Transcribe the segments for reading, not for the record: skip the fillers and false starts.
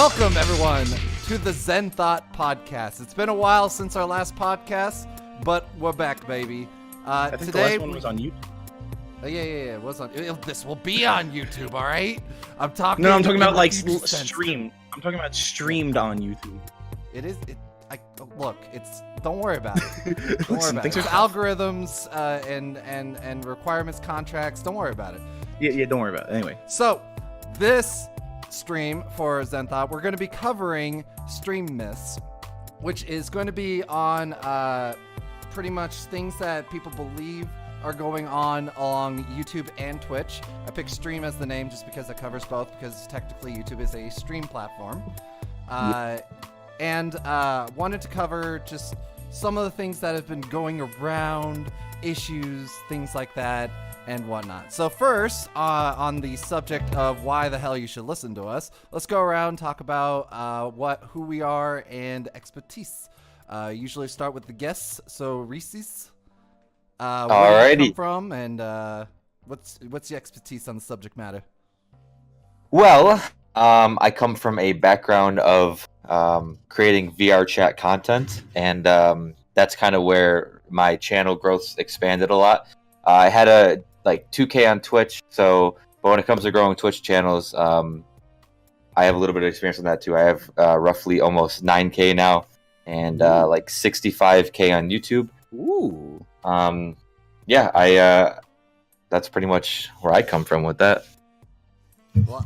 Welcome, everyone, to the Zen Thought Podcast. It's been a while since our last podcast, but we're back, baby. I think today, the last one was on YouTube. Yeah, it was on. This will be on YouTube, all right? I'm talking about like sense. stream. I'm talking about streamed on YouTube. It is. Look. It's. Don't worry about it. Don't worry about it. Things are There's algorithms and requirements, contracts. Don't worry about it. Yeah. Don't worry about it. Anyway. So, this stream for Zen Thought, we're going to be covering stream myths, which is going to be on pretty much things that people believe are going on along YouTube and Twitch. I picked stream as the name just because it covers both, because technically YouTube is a stream platform. And wanted to cover just some of the things that have been going around, issues, things like that, and whatnot. So first, on the subject of why the hell you should listen to us, let's go around and talk about who we are and expertise. Usually start with the guests. So Reeses, where do you come from, and what's your expertise on the subject matter? Well, I come from a background of creating VR chat content, and that's kind of where my channel growth expanded a lot. I had a 2K on Twitch, but when it comes to growing Twitch channels, I have a little bit of experience on that too. I have roughly almost 9K now, and 65K on YouTube. Ooh. That's pretty much where I come from with that.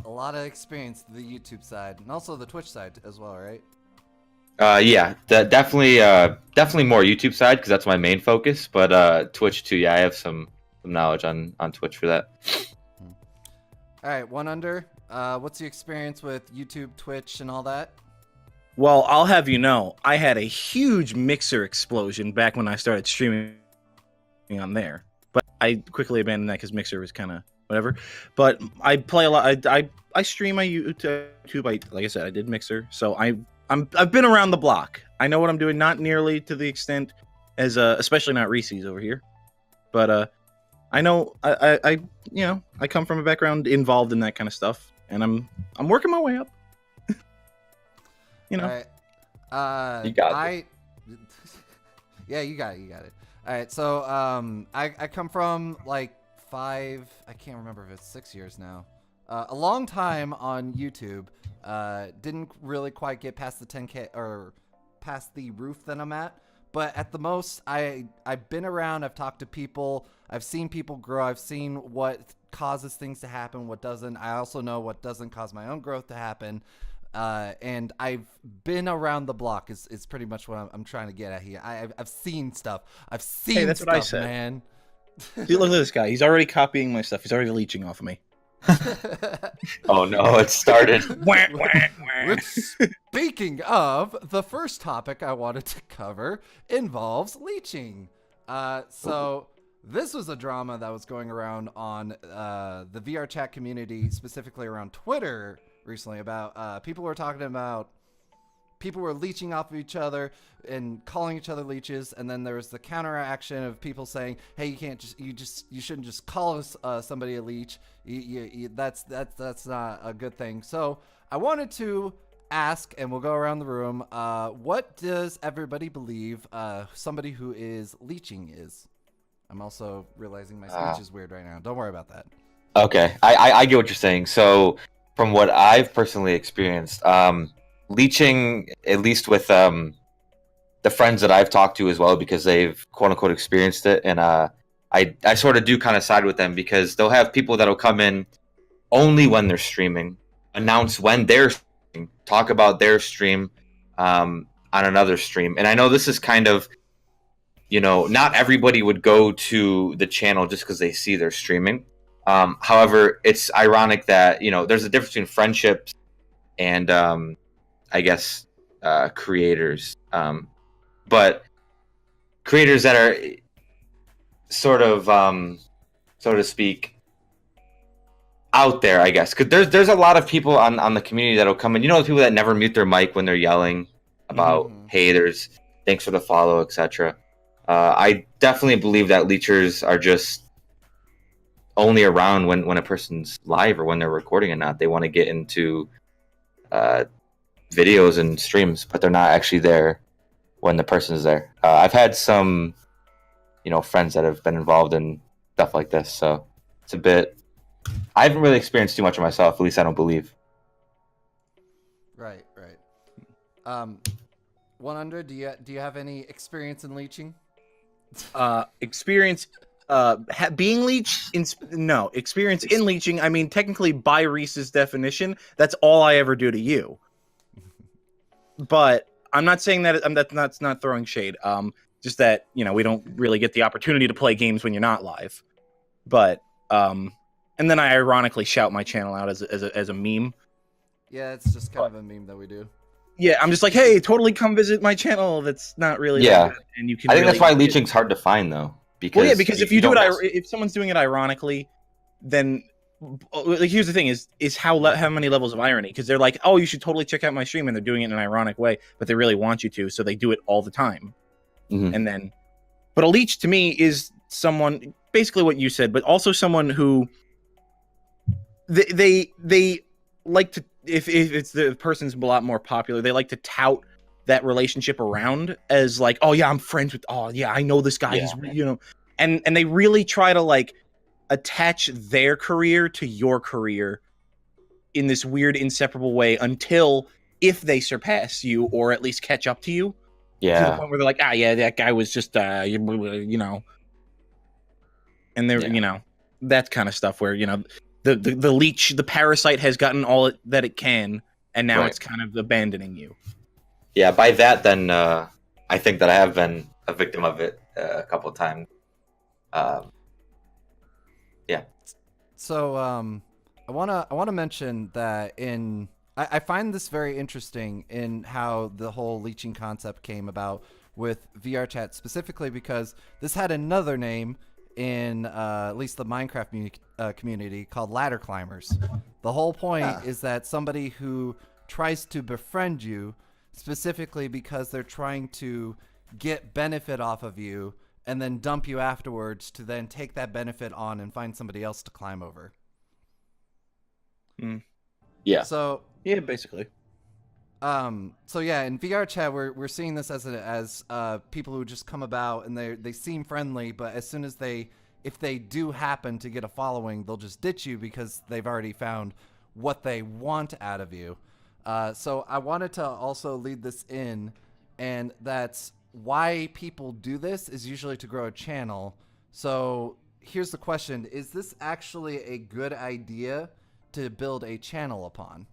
A lot of experience the YouTube side, and also the Twitch side as well, right? Definitely more YouTube side, because that's my main focus. But Twitch too. Yeah, I have some knowledge on Twitch for that. All right, One Under. What's your experience with YouTube, Twitch, and all that? Well, I'll have you know, I had a huge Mixer explosion back when I started streaming on there, but I quickly abandoned that because Mixer was kind of whatever. But I play a lot. I stream my YouTube. Like I said, I did Mixer, so I've been around the block. I know what I'm doing, not nearly to the extent as especially not Reese's over here, but I know I come from a background involved in that kind of stuff, and I'm working my way up. All right. You got it. Yeah, you got it. All right, so I come from I can't remember if it's 6 years now. A long time on YouTube. Didn't really quite get past the 10K or past the roof that I'm at. But at the most, I've been around. I've talked to people. I've seen people grow. I've seen what causes things to happen, what doesn't. I also know what doesn't cause my own growth to happen. And I've been around the block is pretty much what I'm trying to get at here. I've seen stuff. I've seen that's stuff, what I said. Man. See, look at this guy. He's already copying my stuff. He's already leeching off of me. Oh no, it started. Speaking of, the first topic I wanted to cover involves leeching. So this was a drama that was going around on the VR chat community, specifically around Twitter recently, about people were talking about people were leeching off of each other and calling each other leeches, and then there was the counteraction of people saying, "Hey, you shouldn't just call somebody a leech. That's not a good thing." So I wanted to ask, and we'll go around the room. What does everybody believe somebody who is leeching is? I'm also realizing my speech is weird right now. Don't worry about that. Okay, I get what you're saying. So from what I've personally experienced, leeching, at least with the friends that I've talked to as well, because they've quote unquote experienced it, and I sort of do kind of side with them, because they'll have people that'll come in only when they're streaming, announce when they're streaming, talk about their stream on another stream. And I know this is kind of, not everybody would go to the channel just because they see they're streaming. However, it's ironic that, there's a difference between friendships and I guess creators. But creators that are sort of, so to speak, out there, I guess, because there's a lot of people on the community that'll come in. The people that never mute their mic when they're yelling about haters, thanks for the follow, etc. I definitely believe that leechers are just only around when a person's live or when they're recording and not. They want to get into videos and streams, but they're not actually there when the person is there. I've had some, friends that have been involved in stuff like this, so it's a bit. I haven't really experienced too much of myself. At least I don't believe. Right. 100. Do you have any experience in leeching? Experience being leeched? No. Experience in leeching. I mean, technically, by Reese's definition, that's all I ever do to you. But I'm not saying that. That's not throwing shade. Just that we don't really get the opportunity to play games when you're not live. But and then I ironically shout my channel out as a meme. Yeah, it's just kind of a meme that we do. Yeah, I'm just like, hey, totally come visit my channel. That's not really that good, and you can. I think that's why leeching's hard to find though. Because if you do it, if someone's doing it ironically, then like here's the thing: is how many levels of irony? Because they're like, oh, you should totally check out my stream, and they're doing it in an ironic way, but they really want you to, so they do it all the time. Mm-hmm. And then, but a leech to me is someone basically what you said, but also someone who they like to. If it's the person's a lot more popular, they like to tout that relationship around as like, oh yeah, I'm friends with, oh yeah, I know this guy. Yeah. He's and they really try to like attach their career to your career in this weird inseparable way until if they surpass you or at least catch up to you. Yeah. To the point where they're like, yeah, that guy was just and they're that kind of stuff where the leech, the parasite has gotten all that it can, and now it's kind of abandoning you. Yeah, by that, then I think that I have been a victim of it a couple of times. Yeah. So I wanna mention that I find this very interesting in how the whole leeching concept came about with VR chat specifically because this had another name in at least the Minecraft community called ladder climbers. The whole point is that somebody who tries to befriend you specifically because they're trying to get benefit off of you and then dump you afterwards to then take that benefit on and find somebody else to climb over. Yeah. So yeah, basically. So yeah, in VR chat, we're seeing this as people who just come about and they seem friendly, but as soon as if they do happen to get a following, they'll just ditch you because they've already found what they want out of you. So I wanted to also lead this in, and that's why people do this is usually to grow a channel. So here's the question: is this actually a good idea to build a channel upon?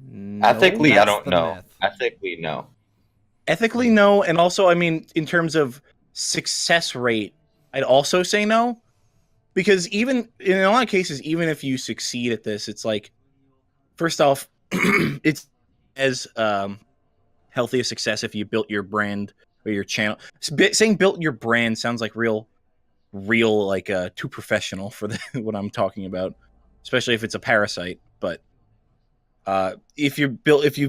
No, ethically, I don't the know. myth. Ethically, no. Ethically, no. And also, I mean, in terms of success rate, I'd also say no. Because even in a lot of cases, even if you succeed at this, it's like, first off, it's as healthy a success if you built your brand or your channel. Saying built your brand sounds like real like too professional for what I'm talking about, especially if it's a parasite. But if you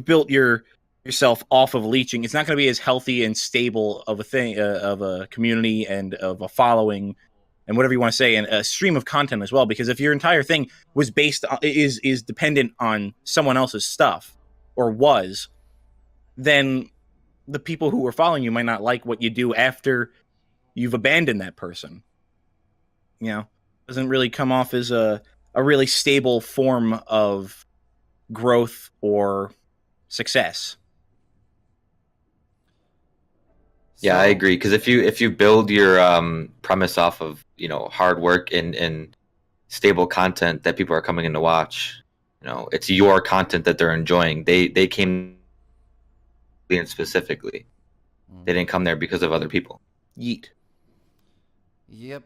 built yourself off of leeching, it's not going to be as healthy and stable of a thing of a community and of a following and whatever you want to say, and a stream of content as well. Because if your entire thing was based on, is dependent on someone else's stuff or was, then the people who are following you might not like what you do after you've abandoned that person. Doesn't really come off as a really stable form of growth or success. Yeah, I agree. Because if you build your premise off of hard work and stable content that people are coming in to watch, it's your content that they're enjoying. They came in specifically. They didn't come there because of other people. Yeet. Yep.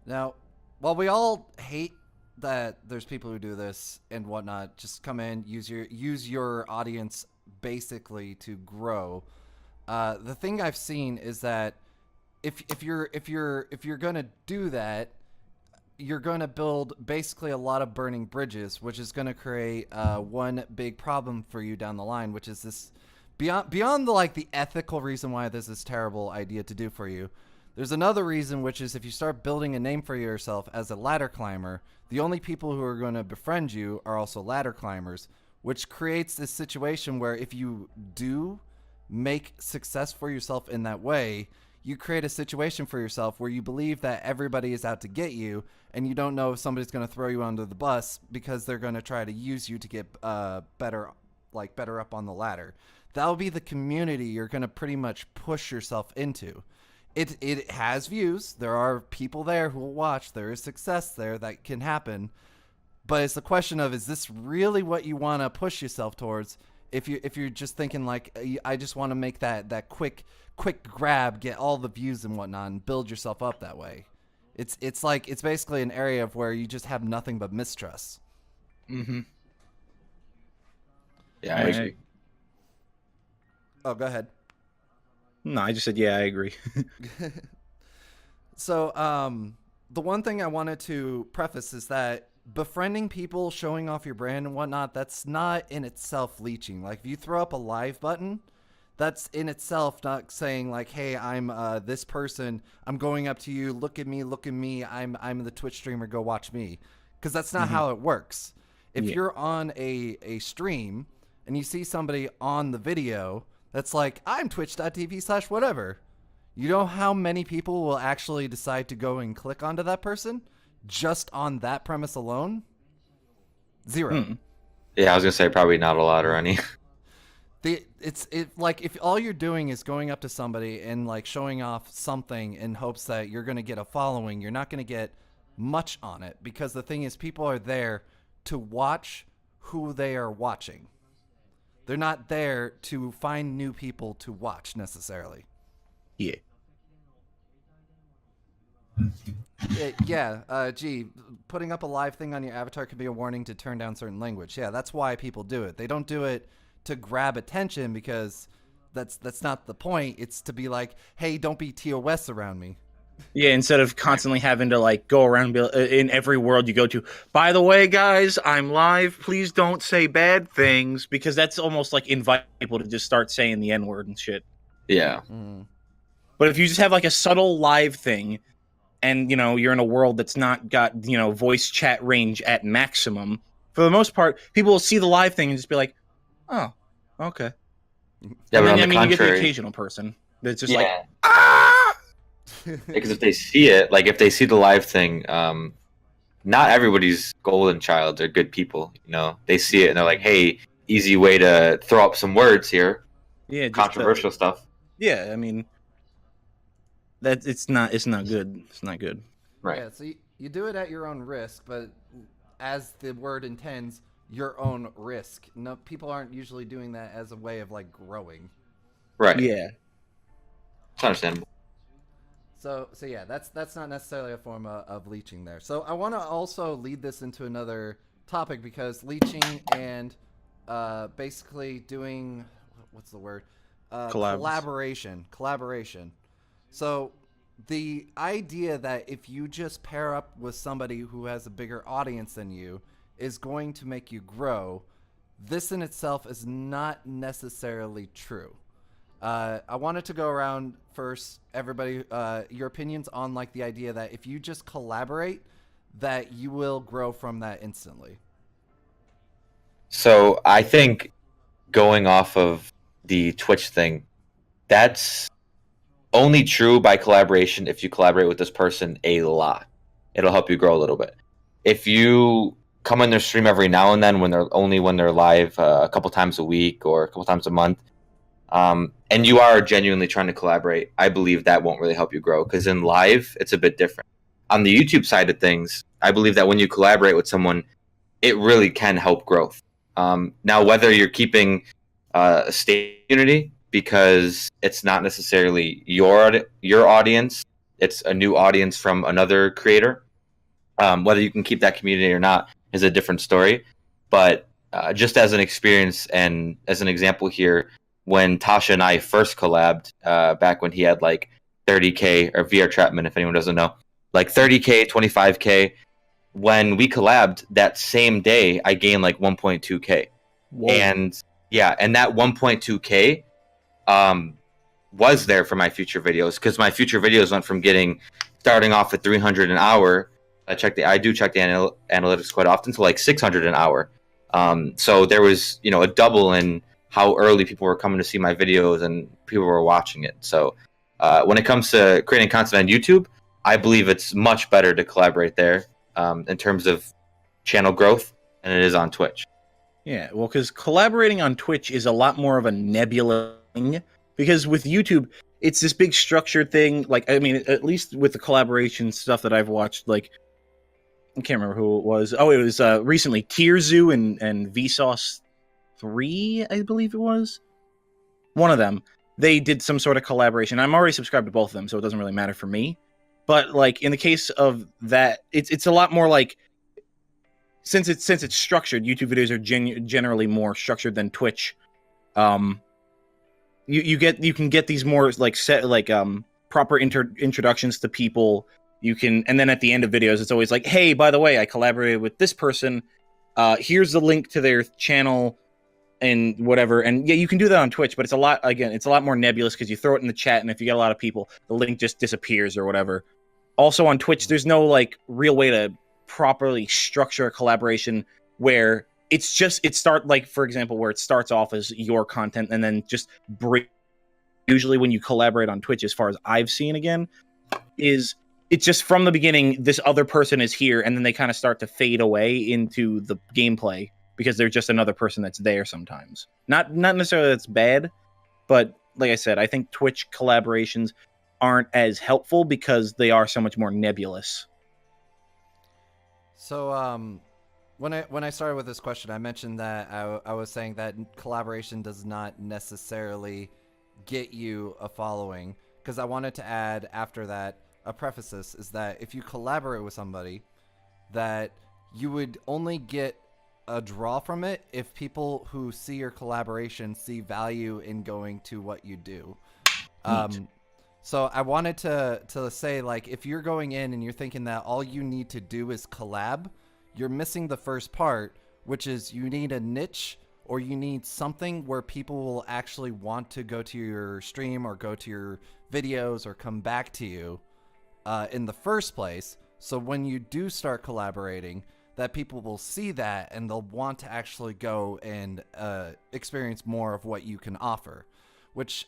Now, while we all hate that there's people who do this and whatnot, just come in, use your audience basically to grow. The thing I've seen is that if you're gonna do that, you're gonna build basically a lot of burning bridges, which is gonna create one big problem for you down the line, which is this beyond the ethical reason why this is a terrible idea to do for you. There's another reason, which is if you start building a name for yourself as a ladder climber, the only people who are going to befriend you are also ladder climbers, which creates this situation where if you do make success for yourself in that way, you create a situation for yourself where you believe that everybody is out to get you, and you don't know if somebody's going to throw you under the bus because they're going to try to use you to get better up on the ladder. That'll be the community you're going to pretty much push yourself into. It has views. There are people there who will watch. There is success there that can happen. But it's the question of, is this really what you want to push yourself towards? If you're just thinking like, I just want to make that quick grab, get all the views and whatnot, and build yourself up that way. It's basically an area of where you just have nothing but mistrust. Mm-hmm. Yeah, I agree. Oh, go ahead. No, I just said, yeah, I agree. So, the one thing I wanted to preface is that befriending people, showing off your brand and whatnot, that's not in itself leeching. Like, if you throw up a live button, that's in itself not saying like, hey, I'm this person, I'm going up to you, look at me, I'm the Twitch streamer, go watch me. Because that's not how it works. If you're on a stream and you see somebody on the video that's like, I'm twitch.tv/whatever, you know how many people will actually decide to go and click onto that person just on that premise alone? Zero. Yeah, I was gonna say probably not a lot or any. It's like, if all you're doing is going up to somebody and like showing off something in hopes that you're gonna get a following, you're not gonna get much on it, because the thing is, people are there to watch who they are watching. They're not there to find new people to watch necessarily. Yeah. Gee, putting up a live thing on your avatar could be a warning to turn down certain language. Yeah, that's why people do it. They don't do it to grab attention, because that's not the point. It's to be like, hey, don't be TOS around me. Yeah, instead of constantly having to like go around and be, in every world you go to, by the way, guys, I'm live. Please don't say bad things, because that's almost like invite people to just start saying the N-word and shit. Yeah. But if you just have like a subtle live thing, and you're in a world that's not got voice chat range at maximum, for the most part, people will see the live thing and just be like, oh, okay. Yeah, and but then, on the you get the contrary, occasional person that's just like, because if they see it, like if they see the live thing, not everybody's golden child. They're good people, They see it and they're like, hey, easy way to throw up some words here. Yeah, controversial stuff. Yeah, I mean, that it's not good. It's not good. Right. Yeah, so you do it at your own risk, but as the word intends, your own risk. No, people aren't usually doing that as a way of like growing. Right. Yeah. It's understandable. So yeah, that's not necessarily a form of leeching there. So I want to also lead this into another topic, because leeching and basically doing, what's the word? Collaboration. So the idea that if you just pair up with somebody who has a bigger audience than you is going to make you grow, this in itself is not necessarily true. I wanted to go around first, everybody, your opinions on like the idea that if you just collaborate, that you will grow from that instantly. So I think, going off of the Twitch thing, that's only true by collaboration if you collaborate with this person a lot. It'll help you grow a little bit. If you come in their stream every now and then when they're live a couple times a week or a couple times a month, and you are genuinely trying to collaborate, I believe that won't really help you grow, because in live, it's a bit different. On the YouTube side of things, I believe that when you collaborate with someone, it really can help growth. Now, whether you're keeping a stable community, because it's not necessarily your audience, it's a new audience from another creator, whether you can keep that community or not is a different story. But just as an experience and as an example here, when Tasha and I first collabed, back when he had like 30K, or VR Trapman, if anyone doesn't know, like 30K, 25K, when we collabed that same day, I gained like 1.2K. Whoa. And yeah, and that 1.2K was there for my future videos, because my future videos went from starting off at 300 an hour. I do check the analytics quite often, to like 600 an hour. So there was, a double in how early people were coming to see my videos and people were watching it. So when it comes to creating content on YouTube, I believe it's much better to collaborate there in terms of channel growth than it is on Twitch. Yeah, well, because collaborating on Twitch is a lot more of a nebula thing. Because with YouTube, it's this big structured thing. Like, I mean, at least with the collaboration stuff that I've watched, like, I can't remember who it was. Oh, it was recently Tierzoo and Vsauce 3, I believe it was. One of them. They did some sort of collaboration. I'm already subscribed to both of them, so it doesn't really matter for me. But, like, in the case of that, it's a lot more like, since it's structured, YouTube videos are generally more structured than Twitch. You can get these more like proper introductions to people. You can, and then at the end of videos, it's always like, hey, by the way, I collaborated with this person. Here's the link to their channel and whatever. And yeah, you can do that on Twitch, but it's a lot more nebulous because you throw it in the chat, and if you get a lot of people, the link just disappears or whatever. Also on Twitch, there's no like real way to properly structure a collaboration where it starts off as your content and then just usually when you collaborate on Twitch, as far as I've seen again, is it's just from the beginning, this other person is here, and then they kind of start to fade away into the gameplay because they're just another person that's there sometimes. Not necessarily that's bad, but like I said, I think Twitch collaborations aren't as helpful because they are so much more nebulous. So, when I started with this question, I mentioned that I was saying that collaboration does not necessarily get you a following, because I wanted to add after that a preface is that if you collaborate with somebody, that you would only get a draw from it if people who see your collaboration see value in going to what you do. So I wanted to say, like, if you're going in and you're thinking that all you need to do is collab, you're missing the first part, which is you need a niche, or you need something where people will actually want to go to your stream or go to your videos or come back to you in the first place. So when you do start collaborating, that people will see that and they'll want to actually go and experience more of what you can offer. Which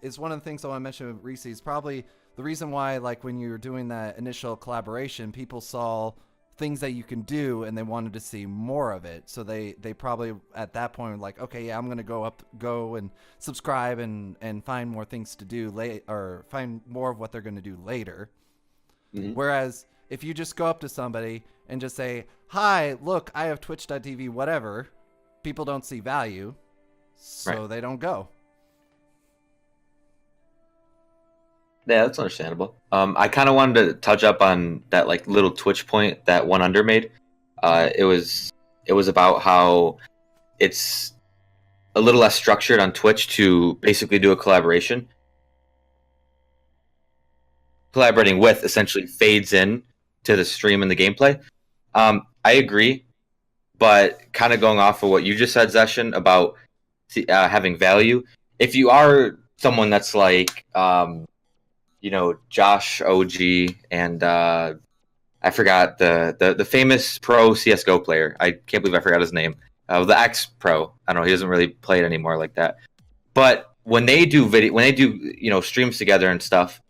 is one of the things I want to mention with Reese's. Probably the reason why, like, when you were doing that initial collaboration, people saw things that you can do and they wanted to see more of it. So they probably at that point were like, okay, yeah, I'm going to go and subscribe and find more things to do or find more of what they're going to do later. Mm-hmm. Whereas if you just go up to somebody and just say, hi, look, I have twitch.tv, whatever, people don't see value, so They don't go. Yeah, that's understandable. I kind of wanted to touch up on that like little Twitch point that One Under made. It was about how it's a little less structured on Twitch to basically do a collaboration. Collaborating with essentially fades in to the stream and the gameplay. I agree, but kind of going off of what you just said, Zeshin, about having value. If you are someone that's like Josh OG and I forgot the famous pro CSGO player. I can't believe I forgot his name. The ex-pro. I don't know. He doesn't really play it anymore like that. But when they do streams together and stuff,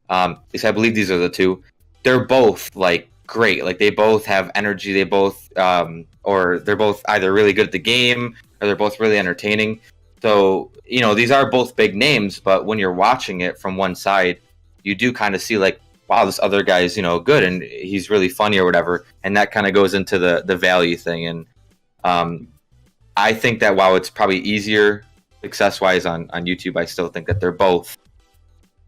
at least I believe these are the two. They're both like great. Like they both have energy. They both or they're both either really good at the game or they're both really entertaining. So these are both big names, but when you're watching it from one side, you do kind of see like, wow, this other guy's, good and he's really funny or whatever. And that kind of goes into the value thing. And I think that while it's probably easier success-wise on YouTube, I still think that they're both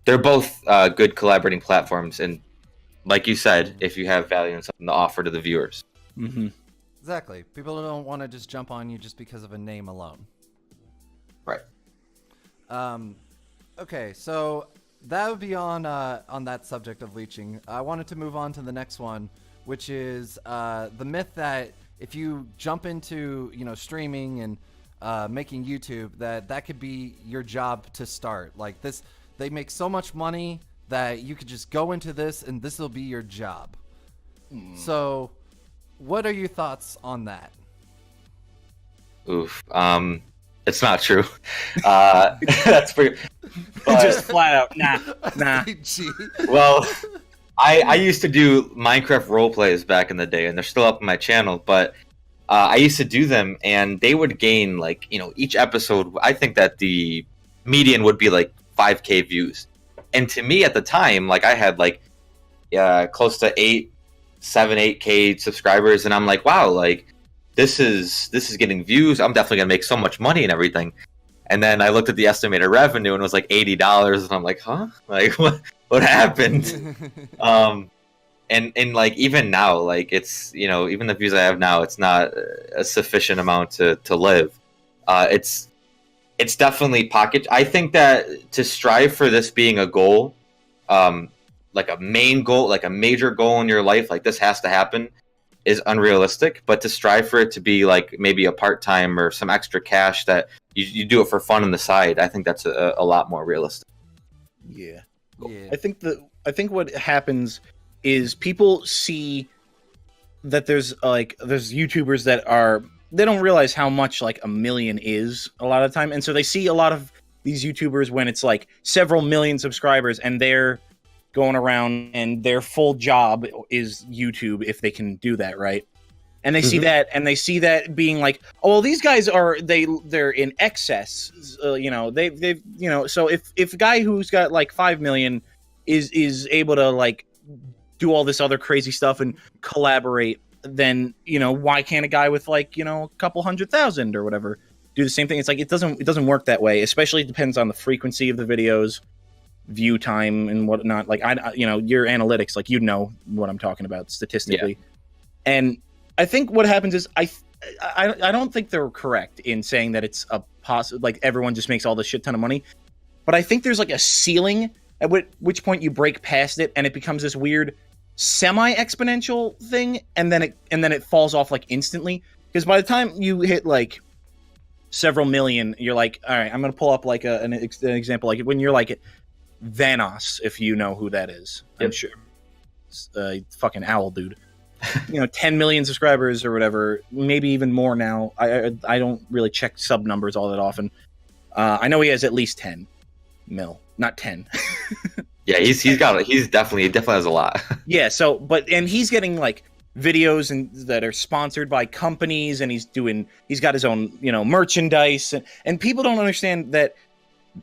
good collaborating platforms. And like you said, if you have value and something to offer to the viewers. Mm-hmm. Exactly. People don't want to just jump on you just because of a name alone. Right. Okay, so that would be on that subject of leeching. I wanted to move on to the next one, which is the myth that if you jump into streaming and making YouTube, that could be your job to start. Like this, they make so much money that you could just go into this and this will be your job. So, what are your thoughts on that? Oof. It's not true. That's pretty. But, Just flat out, nah. Gee. well, I used to do Minecraft role plays back in the day, and they're still up on my channel. But I used to do them, and they would gain like each episode. I think that the median would be like 5K views, and to me at the time, like I had like close to 8K subscribers, and I'm like, wow, like this is getting views. I'm definitely gonna make so much money and everything. And then I looked at the estimated revenue, and it was like $80, and I'm like, huh, like what happened? And like even now, like it's even the views I have now, it's not a sufficient amount to live. It's definitely pocket. I think that to strive for this being a goal, like a main goal, like a major goal in your life, like this has to happen, is unrealistic. But to strive for it to be like maybe a part-time or some extra cash that you do it for fun on the side, I think that's a lot more realistic. Yeah. Yeah. I think what happens is people see that there's YouTubers that they don't realize how much like a million is a lot of the time, and so they see a lot of these YouTubers when it's like several million subscribers, and they're going around and their full job is YouTube if they can do that, right? And they see that, and they see that being like, oh, well, these guys they're in excess, they've so if a guy who's got like 5 million is able to like do all this other crazy stuff and collaborate, then why can't a guy with like a couple 100,000 or whatever do the same thing? It's like it doesn't work that way. Especially it depends on the frequency of the videos, view time, and whatnot. Like your analytics, like what I'm talking about statistically. Yeah. And I think what happens is I don't think they're correct in saying that it's a like everyone just makes all this shit ton of money, but I think there's like a ceiling at which point you break past it and it becomes this weird semi-exponential thing, and then it falls off like instantly, because by the time you hit like several million, you're like, all right, I'm gonna pull up like an example, like when you're like Vanoss, if you know who that is. Yep. I'm sure fucking owl dude. 10 million subscribers or whatever, maybe even more now. I don't really check sub numbers all that often. I know he has at least 10 mil, not 10. Yeah, he definitely has a lot. Yeah, and he's getting like videos that are sponsored by companies, and he's got his own merchandise, and people don't understand that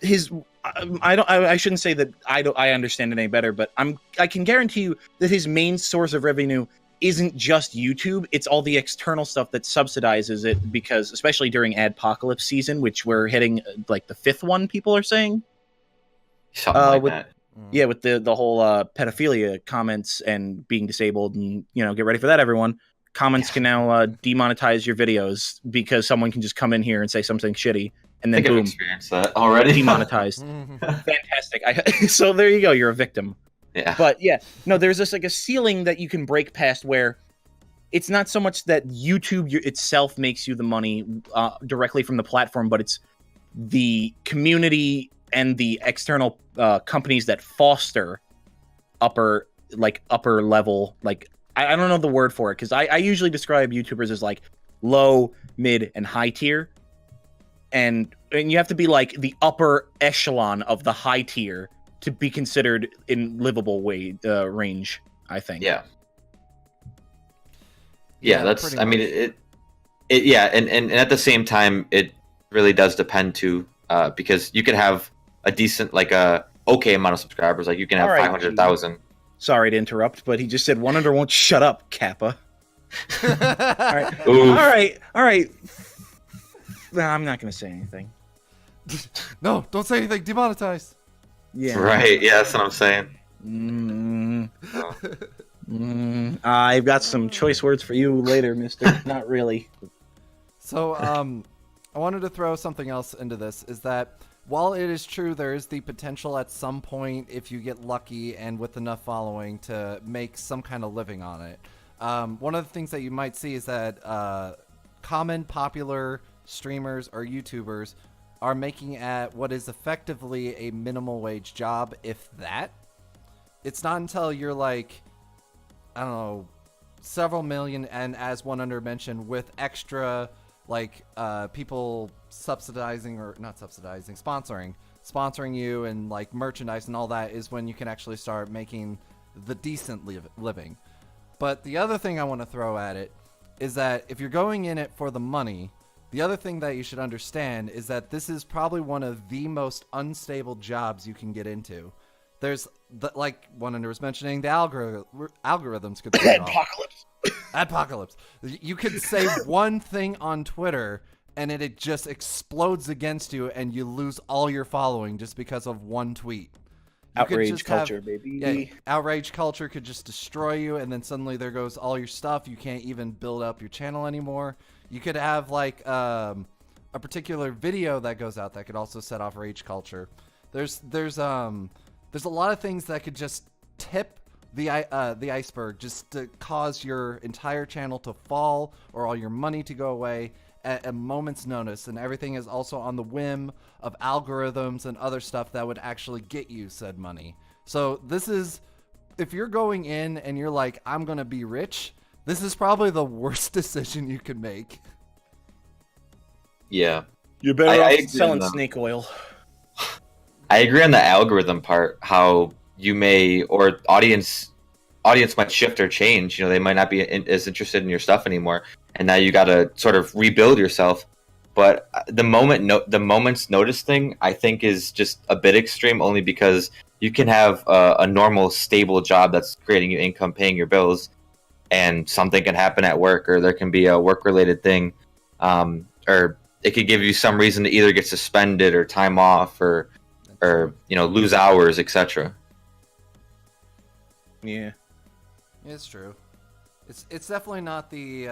I shouldn't say that I understand it any better, but I can guarantee you that his main source of revenue isn't just YouTube. It's all the external stuff that subsidizes it, because especially during Adpocalypse season, which we're hitting like the 5th one, people are saying. Something like that. Yeah, with the whole pedophilia comments and being disabled, and get ready for that, everyone. Comments can now demonetize your videos because someone can just come in here and say something shitty, and then boom, I've experienced that already. Demonetized. Fantastic. So there you go. You're a victim. Yeah. But yeah, no, there's just like a ceiling that you can break past where it's not so much that YouTube itself makes you the money directly from the platform, but it's the community and the external companies that foster upper level, like I don't know the word for it, because I usually describe YouTubers as like low, mid, and high tier, and you have to be like the upper echelon of the high tier to be considered in livable range, I think. Yeah. Yeah, that's. I mean, it. Yeah, and at the same time, it really does depend too, because you could have a decent, like a okay amount of subscribers, like you can have 500,000. Sorry to interrupt, but he just said 100 won't shut up, Kappa. All right. All right. No, I'm not gonna say anything. No, don't say anything. Demonetized. Yeah. Right. Yeah, that's what I'm saying. I've got some choice words for you later, mister. Not really. So, I wanted to throw something else into this, is that while it is true there is the potential at some point, if you get lucky and with enough following, to make some kind of living on it. One of the things that you might see is that common popular streamers or YouTubers are making at what is effectively a minimum wage job, if that. It's not until you're like, I don't know, several million, and as one under mentioned, with extra like people subsidizing or not subsidizing, sponsoring you and like merchandise and all that is when you can actually start making the decent living. But the other thing I want to throw at it is that if you're going in it for the money, the other thing that you should understand is that this is probably one of the most unstable jobs you can get into. There's, like one was mentioning, the algorithms could throw Apocalypse. You could say one thing on Twitter and it just explodes against you and you lose all your following just because of one tweet. Outrage culture, baby. Yeah, outrage culture could just destroy you, and then suddenly there goes all your stuff. You can't even build up your channel anymore. You could have like a particular video that goes out that could also set off rage culture. There's a lot of things that could just tip the iceberg, just to cause your entire channel to fall or all your money to go away at a moment's notice, and everything is also on the whim of algorithms and other stuff that would actually get you said money. So this is, if you're going in and you're like, I'm gonna be rich, this is probably the worst decision you could make. Yeah. You're better off selling snake oil. I agree on the algorithm part, how you may, or audience might shift or change. You know, they might not be as interested in your stuff anymore, and now you got to sort of rebuild yourself. But the moment's notice thing, I think, is just a bit extreme, only because you can have a normal, stable job that's creating you income, paying your bills, and something can happen at work, or there can be a work-related thing, or it could give you some reason to either get suspended or time off, or lose hours, etc. Yeah. It's true. It's definitely not the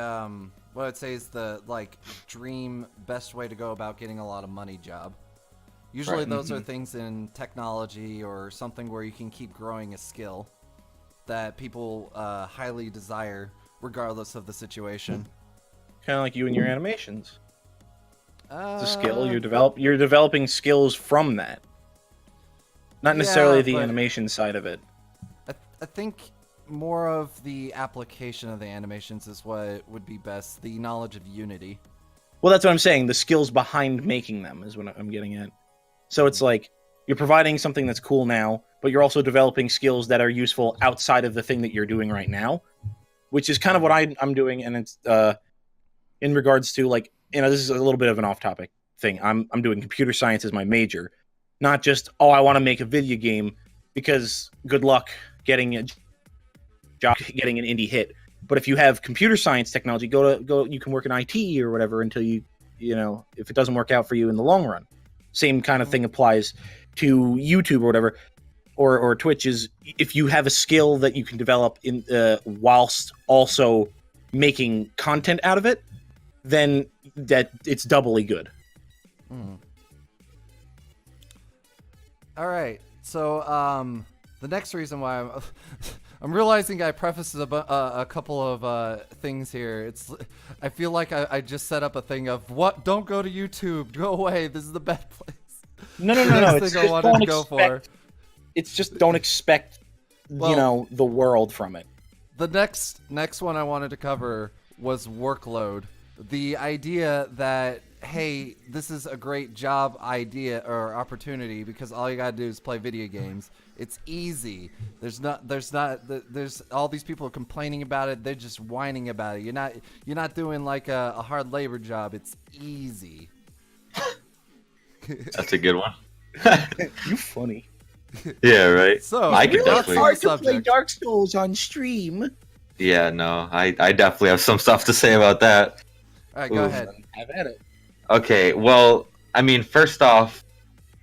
what I'd say is the like dream best way to go about getting a lot of money job. Usually Right. those are things in technology or something where you can keep growing a skill that people highly desire regardless of the situation. Kind of like you and your animations. It's a skill Uh, you're developing skills from that. Not necessarily Yeah, the but- animation side of it. I think more of the application of the animations is what would be best. The knowledge of Unity. Well, that's what I'm saying. The skills behind making them is what I'm getting at. So it's like you're providing something that's cool now, but you're also developing skills that are useful outside of the thing that you're doing right now, which is kind of what I'm doing. And it's in regards to like, this is a little bit of an off-topic thing. I'm doing computer science as my major, not just I want to make a video game, because good luck getting a job, getting an indie hit. But if you have computer science technology, go you can work in IT or whatever until you if it doesn't work out for you in the long run. Same kind of thing applies to YouTube or whatever, or Twitch. Is if you have a skill that you can develop in whilst also making content out of it, then that it's doubly good. All right. So the next reason why I'm realizing I prefaced a couple of things here. I feel like I just set up a thing of what? Don't go to YouTube. Go away. This is the bad place. No. Next thing I wanted to go for. It's just don't expect the world from it. The next one I wanted to cover was workload. The idea that, hey, this is a great job idea or opportunity because all you gotta do is play video games. It's easy. There's all these people complaining about it. They're just whining about it. You're not doing like a hard labor job. It's easy. That's a good one. You funny. Yeah, right. So I could that's definitely. the Hard to play subject. Dark Souls on stream. Yeah, no, I definitely have some stuff to say about that. All right, go Ooh. ahead. Have at it. Okay, well, I mean, first off,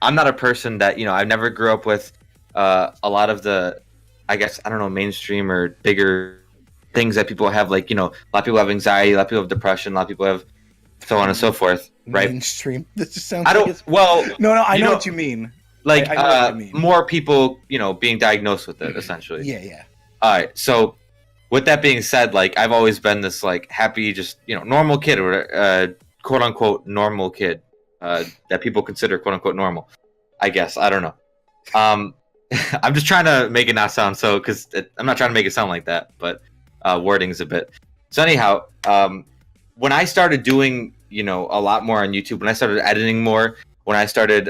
I'm not a person that I've never grew up with a lot of the, I guess, I don't know, mainstream or bigger things that people have. Like, a lot of people have anxiety, a lot of people have depression, a lot of people have so on and so forth, right? Mainstream. This just sounds. I like don't. it's... Well, No, I know know- what you mean. like I know what you mean. more people, being diagnosed with it, essentially. Yeah. All right, so with that being said, like I've always been this like happy, just normal kid, or quote unquote normal kid that people consider quote unquote normal. I guess I don't know. I'm just trying to make it not sound so, because I'm not trying to make it sound like that, but wording's a bit. So anyhow, when I started doing a lot more on YouTube, when I started editing more, when I started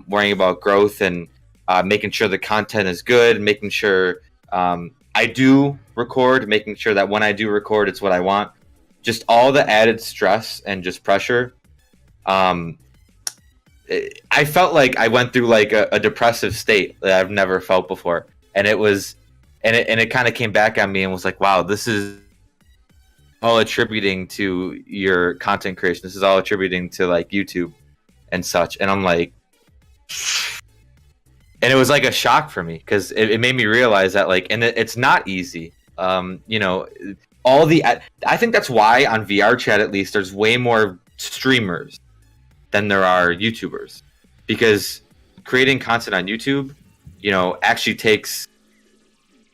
worrying about growth and making sure the content is good, making sure I do record, making sure that when I do record, it's what I want. Just all the added stress and just pressure. I felt like I went through like a depressive state that I've never felt before, and it kind of came back on me and was like, wow, this is all attributing to your content creation. This is all attributing to like YouTube and such. And I'm like, and it was like a shock for me, because it made me realize that like, and it's not easy. I think that's why on VR chat, at least, there's way more streamers than there are YouTubers, because creating content on YouTube, actually takes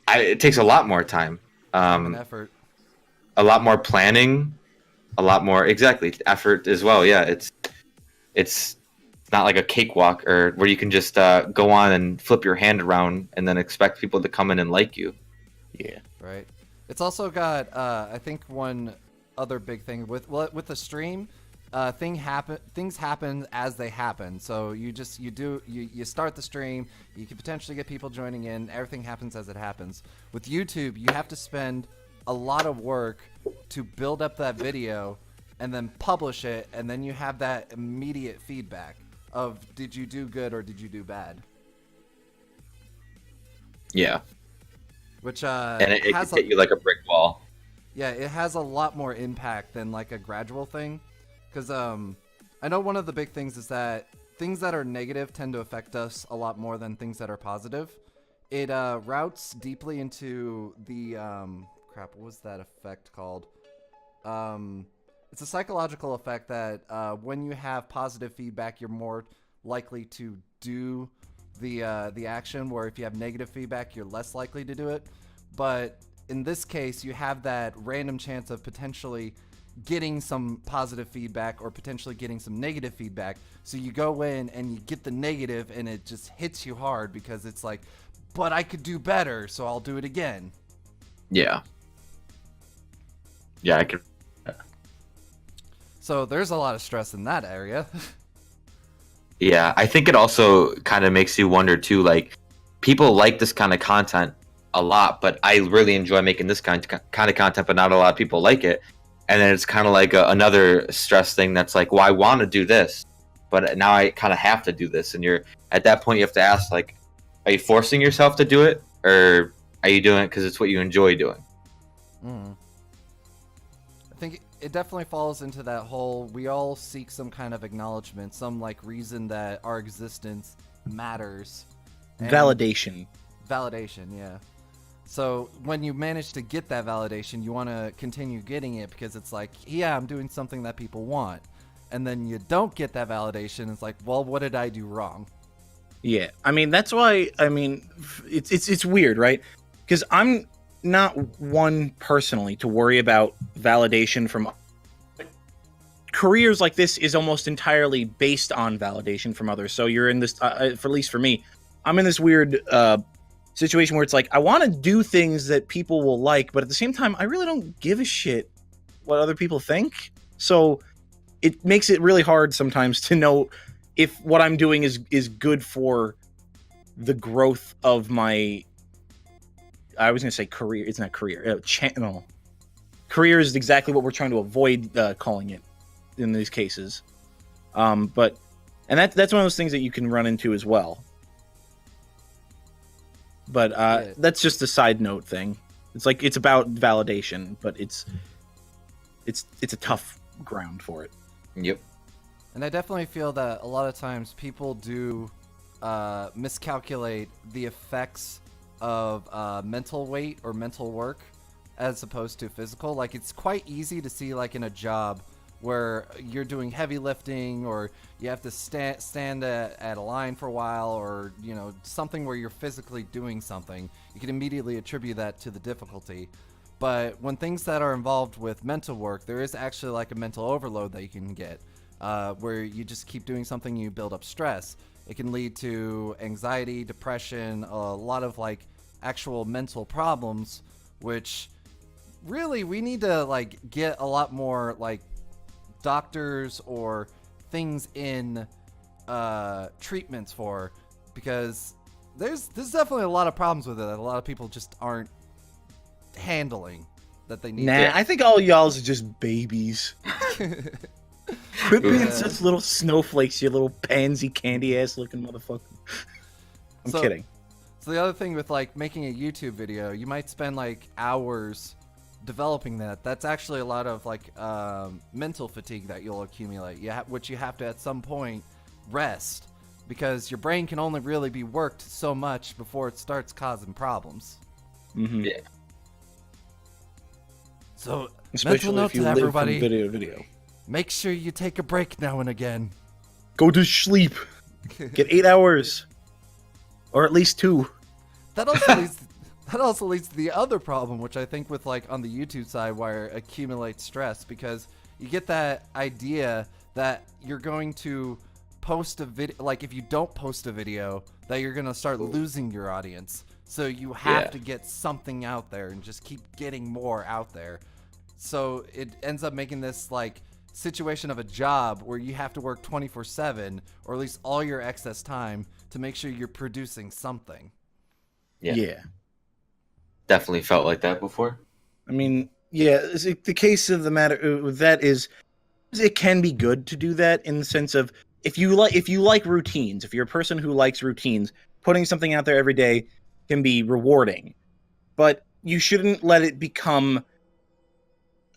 a lot more time, An effort. a lot more planning, a lot more effort as well. Yeah, it's not like a cakewalk or where you can just go on and flip your hand around and then expect people to come in and like you. Yeah. Right. It's also got I think one other big thing with the stream, things happen as they happen. So you start the stream, you can potentially get people joining in, everything happens as it happens. With YouTube, you have to spend a lot of work to build up that video and then publish it, and then you have that immediate feedback of did you do good or did you do bad. Yeah. Which and it can hit you like a brick wall. Yeah, it has a lot more impact than like a gradual thing. Because I know one of the big things is that things that are negative tend to affect us a lot more than things that are positive. It routes deeply into the what was that effect called? It's a psychological effect that when you have positive feedback, you're more likely to do the action, where if you have negative feedback, you're less likely to do it. But in this case, you have that random chance of potentially getting some positive feedback or potentially getting some negative feedback. So you go in and you get the negative and it just hits you hard, because it's like, but I could do better, so I'll do it again. Yeah. Yeah, I could. So there's a lot of stress in that area. Yeah, I think it also kind of makes you wonder too, like, people like this kind of content a lot, but I really enjoy making this kind of content, but not a lot of people like it. And then it's kind of like another stress thing that's like, well, I want to do this, but now I kind of have to do this. And you're at that point, you have to ask, like, are you forcing yourself to do it, or are you doing it because it's what you enjoy doing? I think it definitely falls into that whole, we all seek some kind of acknowledgement, some like reason that our existence matters. And Validation, yeah. So when you manage to get that validation, you want to continue getting it, because it's like, yeah, I'm doing something that people want. And then you don't get that validation. It's like, well, what did I do wrong? Yeah, I mean, that's why, I mean, it's weird, right? Because I'm not one personally to worry about validation from careers like this is almost entirely based on validation from others. So you're in this, for at least for me, I'm in this weird situation where it's like, I want to do things that people will like, but at the same time, I really don't give a shit what other people think. So it makes it really hard sometimes to know if what I'm doing is good for the growth of my, I was going to say career. It's not career. Channel. Career is exactly what we're trying to avoid calling it in these cases. That's one of those things that you can run into as well. But that's just a side note thing. It's like, it's about validation, but it's a tough ground for it. Yep. And I definitely feel that a lot of times people do miscalculate the effects of mental weight or mental work as opposed to physical. Like, it's quite easy to see, like, in a job where you're doing heavy lifting, or you have to stand at a line for a while, or, you know, something where you're physically doing something. You can immediately attribute that to the difficulty. But when things that are involved with mental work, there is actually like a mental overload that you can get, where you just keep doing something, you build up stress. It can lead to anxiety, depression, a lot of like actual mental problems, which really we need to like get a lot more like doctors or things in treatments for, because there's definitely a lot of problems with it that a lot of people just aren't handling that they need. Nah, I think all y'all's are just babies. Quit being such little snowflakes, you little pansy candy ass looking motherfucker. I'm kidding. So the other thing with like making a YouTube video, you might spend like hours developing that. That's actually a lot of like mental fatigue that you'll accumulate. Which you have to at some point rest, because your brain can only really be worked so much before it starts causing problems. Yeah. So Especially mental note if you to live everybody: from video to video. make sure you take a break now and again. Go to sleep. Get 8 hours, or at least 2. That also leads to the other problem, which I think with like on the YouTube side, where it accumulates stress, because you get that idea that you're going to post a video, like if you don't post a video, that you're going to start losing your audience. So you have to get something out there and just keep getting more out there. So it ends up making this like situation of a job where you have to work 24/7, or at least all your excess time, to make sure you're producing something. Yeah. Definitely felt like that before. I mean, the case of the matter with that is, it can be good to do that in the sense of, if you like routines, if you're a person who likes routines, putting something out there every day can be rewarding. But you shouldn't let it become,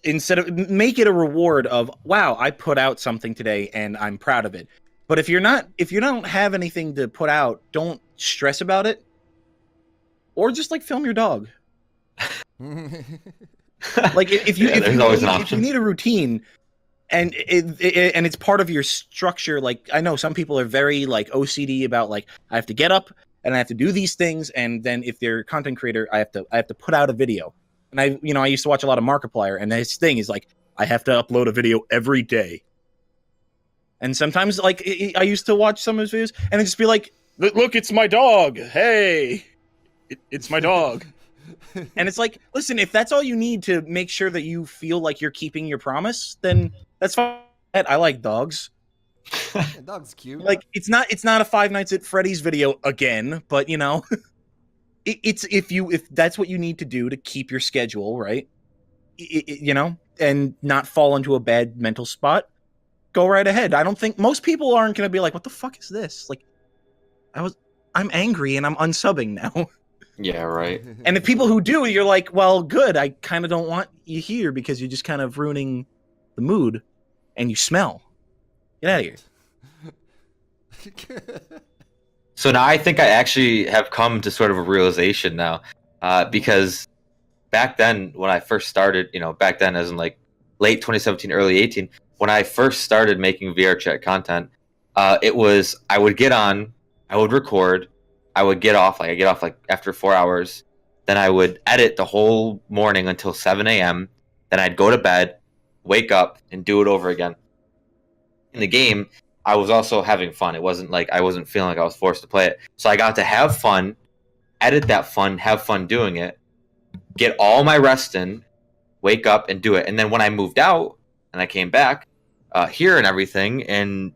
make it a reward of, wow, I put out something today and I'm proud of it. But if you don't have anything to put out, don't stress about it. Or just like film your dog. Like if you need a routine, and it's part of your structure. Like, I know some people are very like OCD about, like, I have to get up and I have to do these things, and then if they're a content creator, I have to put out a video. And I used to watch a lot of Markiplier, and his thing is like, I have to upload a video every day. And sometimes, like, I used to watch some of his videos and it'd just be like, look, it's my dog. Hey, it's my dog. And it's like, listen, if that's all you need to make sure that you feel like you're keeping your promise, then that's fine. I like dogs. Yeah, dog's cute. Like, it's not a Five Nights at Freddy's video again, but it's if that's what you need to do to keep your schedule right, and not fall into a bad mental spot, go right ahead. I don't think most people aren't going to be like, what the fuck is this? Like, I'm angry and I'm unsubbing now. Yeah, right. And the people who do, you're like, well, good. I kind of don't want you here because you're just kind of ruining the mood, and you smell. Get out of here. So now I think I actually have come to sort of a realization now, because back then when I first started, back then as in like late 2017, early 18, when I first started making VR chat content, it was, I would get on, I would record, I would get off, like after 4 hours. Then I would edit the whole morning until 7 a.m. Then I'd go to bed, wake up, and do it over again. In the game, I was also having fun. It wasn't like I wasn't feeling like I was forced to play it. So I got to have fun, edit that fun, have fun doing it, get all my rest in, wake up, and do it. And then when I moved out and I came back here and everything, and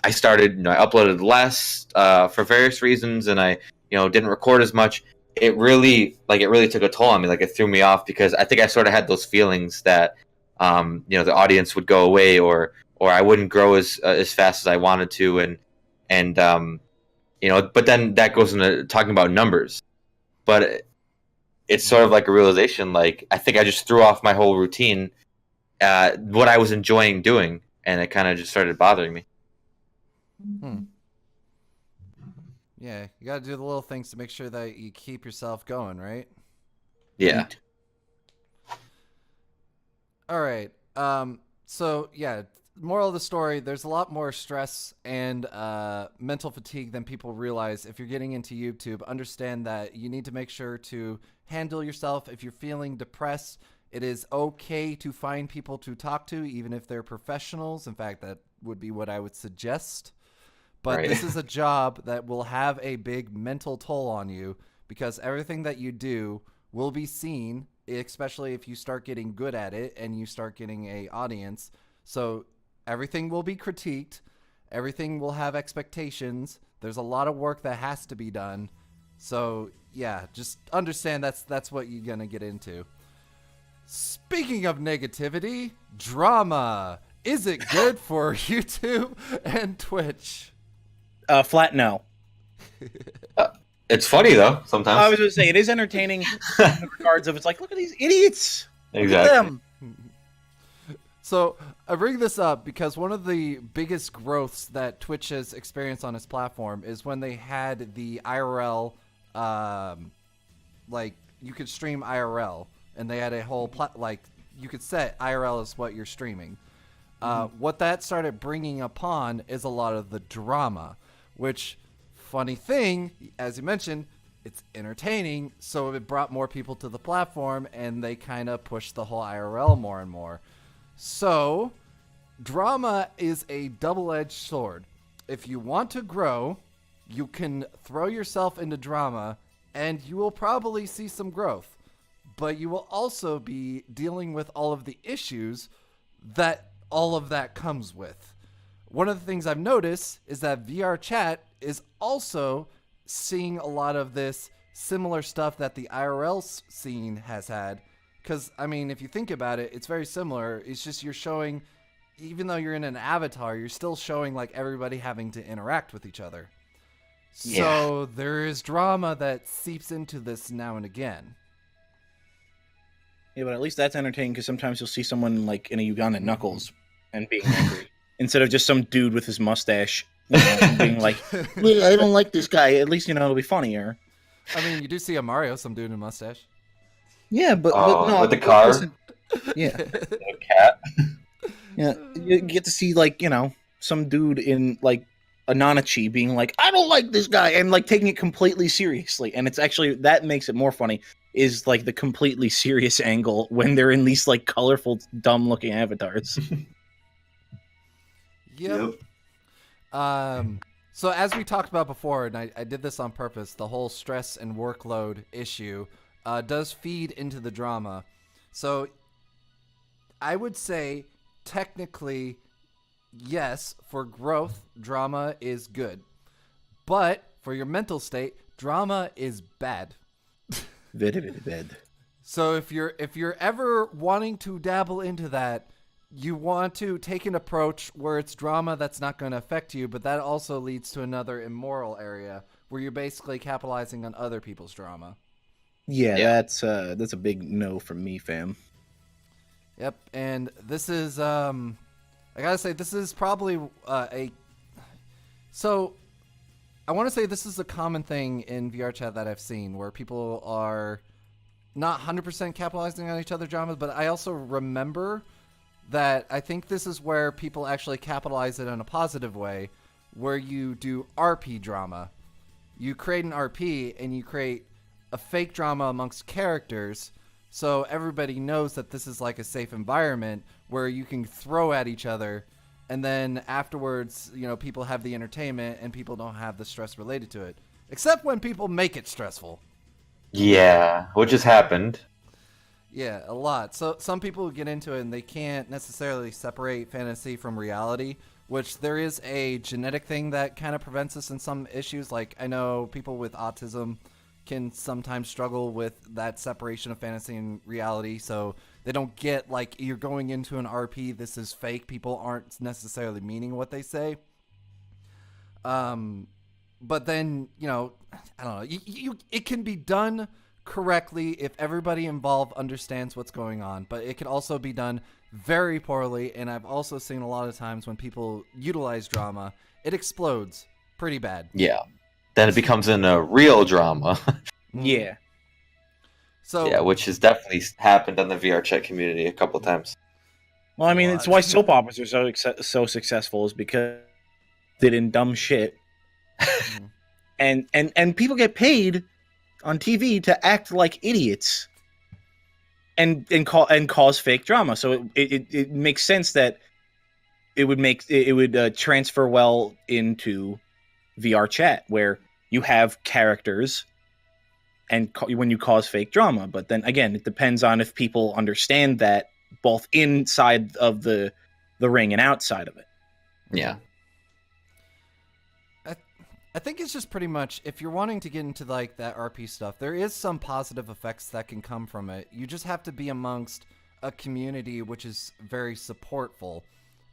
I started, I uploaded less for various reasons, and I, didn't record as much. It really took a toll on me. Like, it threw me off, because I think I sort of had those feelings that, the audience would go away, or I wouldn't grow as fast as I wanted to, and but then that goes into talking about numbers. But it's sort of like a realization. Like, I think I just threw off my whole routine, what I was enjoying doing, and it kind of just started bothering me. Yeah, you got to do the little things to make sure that you keep yourself going, right? Yeah. All right. So yeah, moral of the story: there's a lot more stress and mental fatigue than people realize. If you're getting into YouTube, understand that you need to make sure to handle yourself. If you're feeling depressed, it is okay to find people to talk to, even if they're professionals. In fact, that would be what I would suggest. But This is a job that will have a big mental toll on you, because everything that you do will be seen, especially if you start getting good at it and you start getting an audience. So everything will be critiqued. Everything will have expectations. There's a lot of work that has to be done. So yeah, just understand that's what you're gonna get into. Speaking of negativity, drama. Is it good for YouTube and Twitch? Flat no. It's funny though sometimes. I was going to say it is entertaining in the regards of it's like, look at these idiots. Exactly. Look at them. So I bring this up because one of the biggest growths that Twitch has experienced on its platform is when they had the IRL, like you could stream IRL, and they had a whole like you could set IRL as what you're streaming. What that started bringing upon is a lot of the drama, which, funny thing, as you mentioned, it's entertaining, so it brought more people to the platform, and they kind of pushed the whole IRL more and more. So, drama is a double-edged sword. If you want to grow, you can throw yourself into drama, and you will probably see some growth. But you will also be dealing with all of the issues that all of that comes with. One of the things I've noticed is that VR chat is also seeing a lot of this similar stuff that the IRL scene has had. Because, I mean, if you think about it, it's very similar. It's just you're showing, even though you're in an avatar, you're still showing like everybody having to interact with each other. Yeah. So there is drama that seeps into this now and again. Yeah, but at least that's entertaining because sometimes you'll see someone like in a Ugandan knuckles and being angry instead of just some dude with his mustache being like, well, I don't like this guy. At least, it'll be funnier. I mean, you do see a Mario, some dude in a mustache. Yeah, but no, with the car, yeah, a cat. yeah, you get to see like some dude in like a Nanachi being like, I don't like this guy, and like taking it completely seriously, and it's actually that makes it more funny. Is like the completely serious angle when they're in these like colorful, dumb-looking avatars. Yep. So as we talked about before, and I did this on purpose, the whole stress and workload issue does feed into the drama. So I would say technically, yes, for growth, drama is good. But for your mental state, drama is bad. Very, very bad. So if you're ever wanting to dabble into that, you want to take an approach where it's drama that's not going to affect you, but that also leads to another immoral area where you're basically capitalizing on other people's drama. Yeah, that's a big no from me, fam. Yep, and this is I gotta say this is probably So I want to say this is a common thing in VR chat that I've seen where people are not 100% capitalizing on each other's dramas, but I also remember that I think this is where people actually capitalize it in a positive way, where you do RP drama. You create an RP and you create a fake drama amongst characters, so everybody knows that this is like a safe environment where you can throw at each other, and then afterwards, people have the entertainment and people don't have the stress related to it. Except when people make it stressful. Yeah, which has happened. Yeah, a lot. So some people get into it and they can't necessarily separate fantasy from reality, which there is a genetic thing that kind of prevents us in some issues. Like, I know people with autism can sometimes struggle with that separation of fantasy and reality, so they don't get, like, you're going into an RP, this is fake, people aren't necessarily meaning what they say. But then, I don't know, it can be done correctly if everybody involved understands what's going on, but it can also be done very poorly, and I've also seen a lot of times when people utilize drama, it explodes pretty bad. Yeah. Then it becomes in a real drama. Yeah. So yeah, which has definitely happened in the VR chat community a couple times. Well, I mean, it's why soap operas are so successful is because they did dumb shit, and people get paid on TV to act like idiots, and cause fake drama. So it makes sense that it would transfer well into VR chat where you have characters and when you cause fake drama. But then again, it depends on if people understand that both inside of the the ring and outside of it. Yeah. I think it's just pretty much, if you're wanting to get into like that RP stuff, there is some positive effects that can come from it. You just have to be amongst a community which is very supportful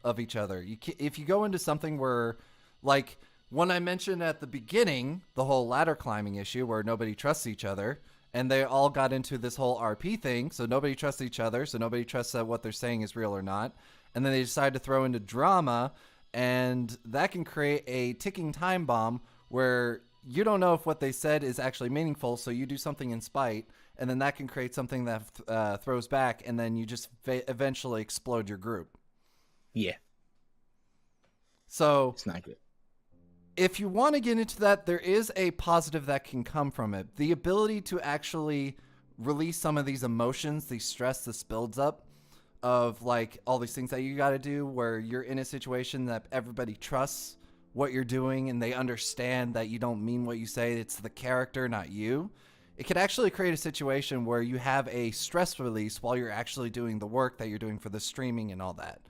of each other. If you go into something where, like when I mentioned at the beginning, the whole ladder climbing issue where nobody trusts each other, and they all got into this whole RP thing, so nobody trusts each other, so nobody trusts that what they're saying is real or not, and then they decide to throw into drama, and that can create a ticking time bomb where you don't know if what they said is actually meaningful, so you do something in spite, and then that can create something that throws back, and then you just eventually explode your group. Yeah. So It's not good. if you want to get into that, there is a positive that can come from it. The ability to actually release some of these emotions, the stress this builds up of like all these things that you got to do where you're in a situation that everybody trusts what you're doing and they understand that you don't mean what you say. It's the character, not you. It could actually create a situation where you have a stress release while you're actually doing the work that you're doing for the streaming and all that.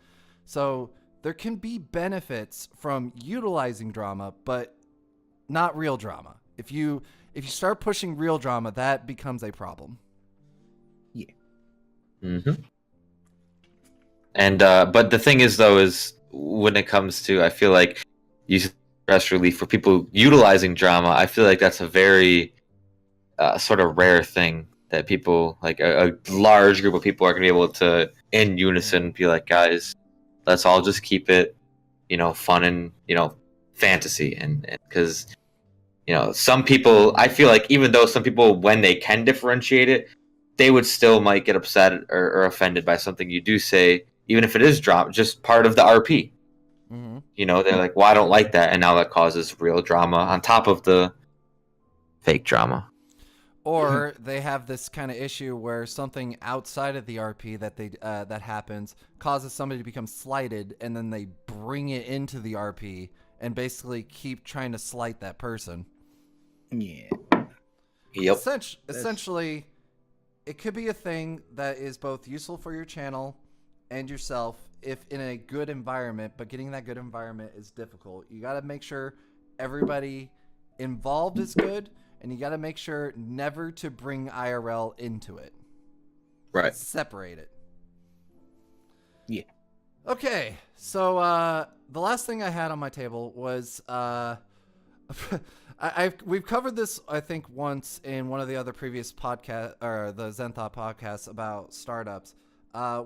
So there can be benefits from utilizing drama, but not real drama. If you start pushing real drama, that becomes a problem. Yeah. Mm-hmm. And but the thing is, though, is when it comes to, I feel like using stress relief for people utilizing drama, I feel like that's a very sort of rare thing that people, like a large group of people, are gonna be able to, in unison, be like, guys, let's all just keep it, fun and fantasy, and because some people, I feel like even though some people, when they can differentiate it, they would still might get upset or offended by something you do say, even if it is drama, just part of the RP. Mm-hmm. They're like, well, I don't like that, and now that causes real drama on top of the fake drama. Or they have this kind of issue where something outside of the RP that happens causes somebody to become slighted, and then they bring it into the RP and basically keep trying to slight that person. Yeah. Yep. Essentially, it could be a thing that is both useful for your channel and yourself if in a good environment, but getting that good environment is difficult. You got to make sure everybody involved is good, and you got to make sure never to bring IRL into it. Right. Separate it. Yeah. Okay, so the last thing I had on my table was we've covered this, I think, once in one of the other previous podcast or the Zen Thought podcast about startups,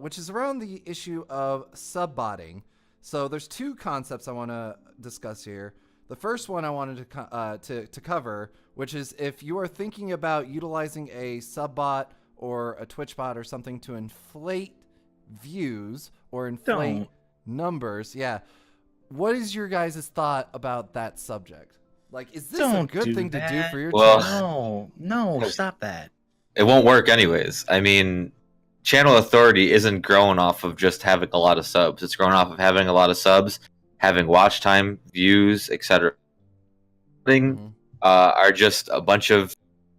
which is around the issue of subbotting. So there's two concepts I want to discuss here. The first one I wanted to cover, which is if you are thinking about utilizing a subbot or a Twitch bot or something to inflate views or inflate numbers, what is your guys' thought about that subject? Like, is this a good thing to do for your channel? No, stop that. It won't work anyways. I mean, channel authority isn't growing off of just having a lot of subs. It's growing off of having a lot of subs, having watch time, views, etc. Are just a bunch of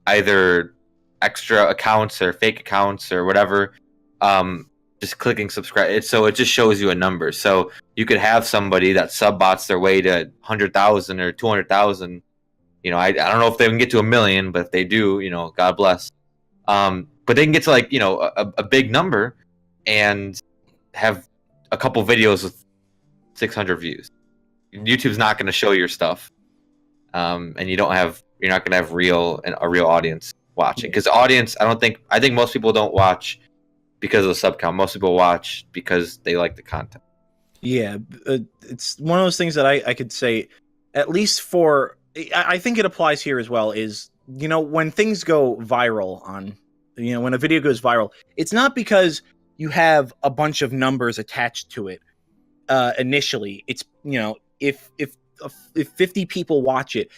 either extra accounts or fake accounts or whatever. Just clicking subscribe. So it just shows you a number. So you could have somebody that subbots their way to 100,000 or 200,000. I don't know if they can get to 1 million, but if they do, God bless. But they can get to like, a big number and have a couple videos with 600 views. YouTube's not going to show your stuff. And you're not going to have a real audience watching, because audience, I think most people don't watch because of the sub count. Most people watch because they like the content. Yeah, it's one of those things that I could say, at least for, I think it applies here as well, is, when things go viral on, when a video goes viral, it's not because you have a bunch of numbers attached to it initially. It's, if 50 people watch it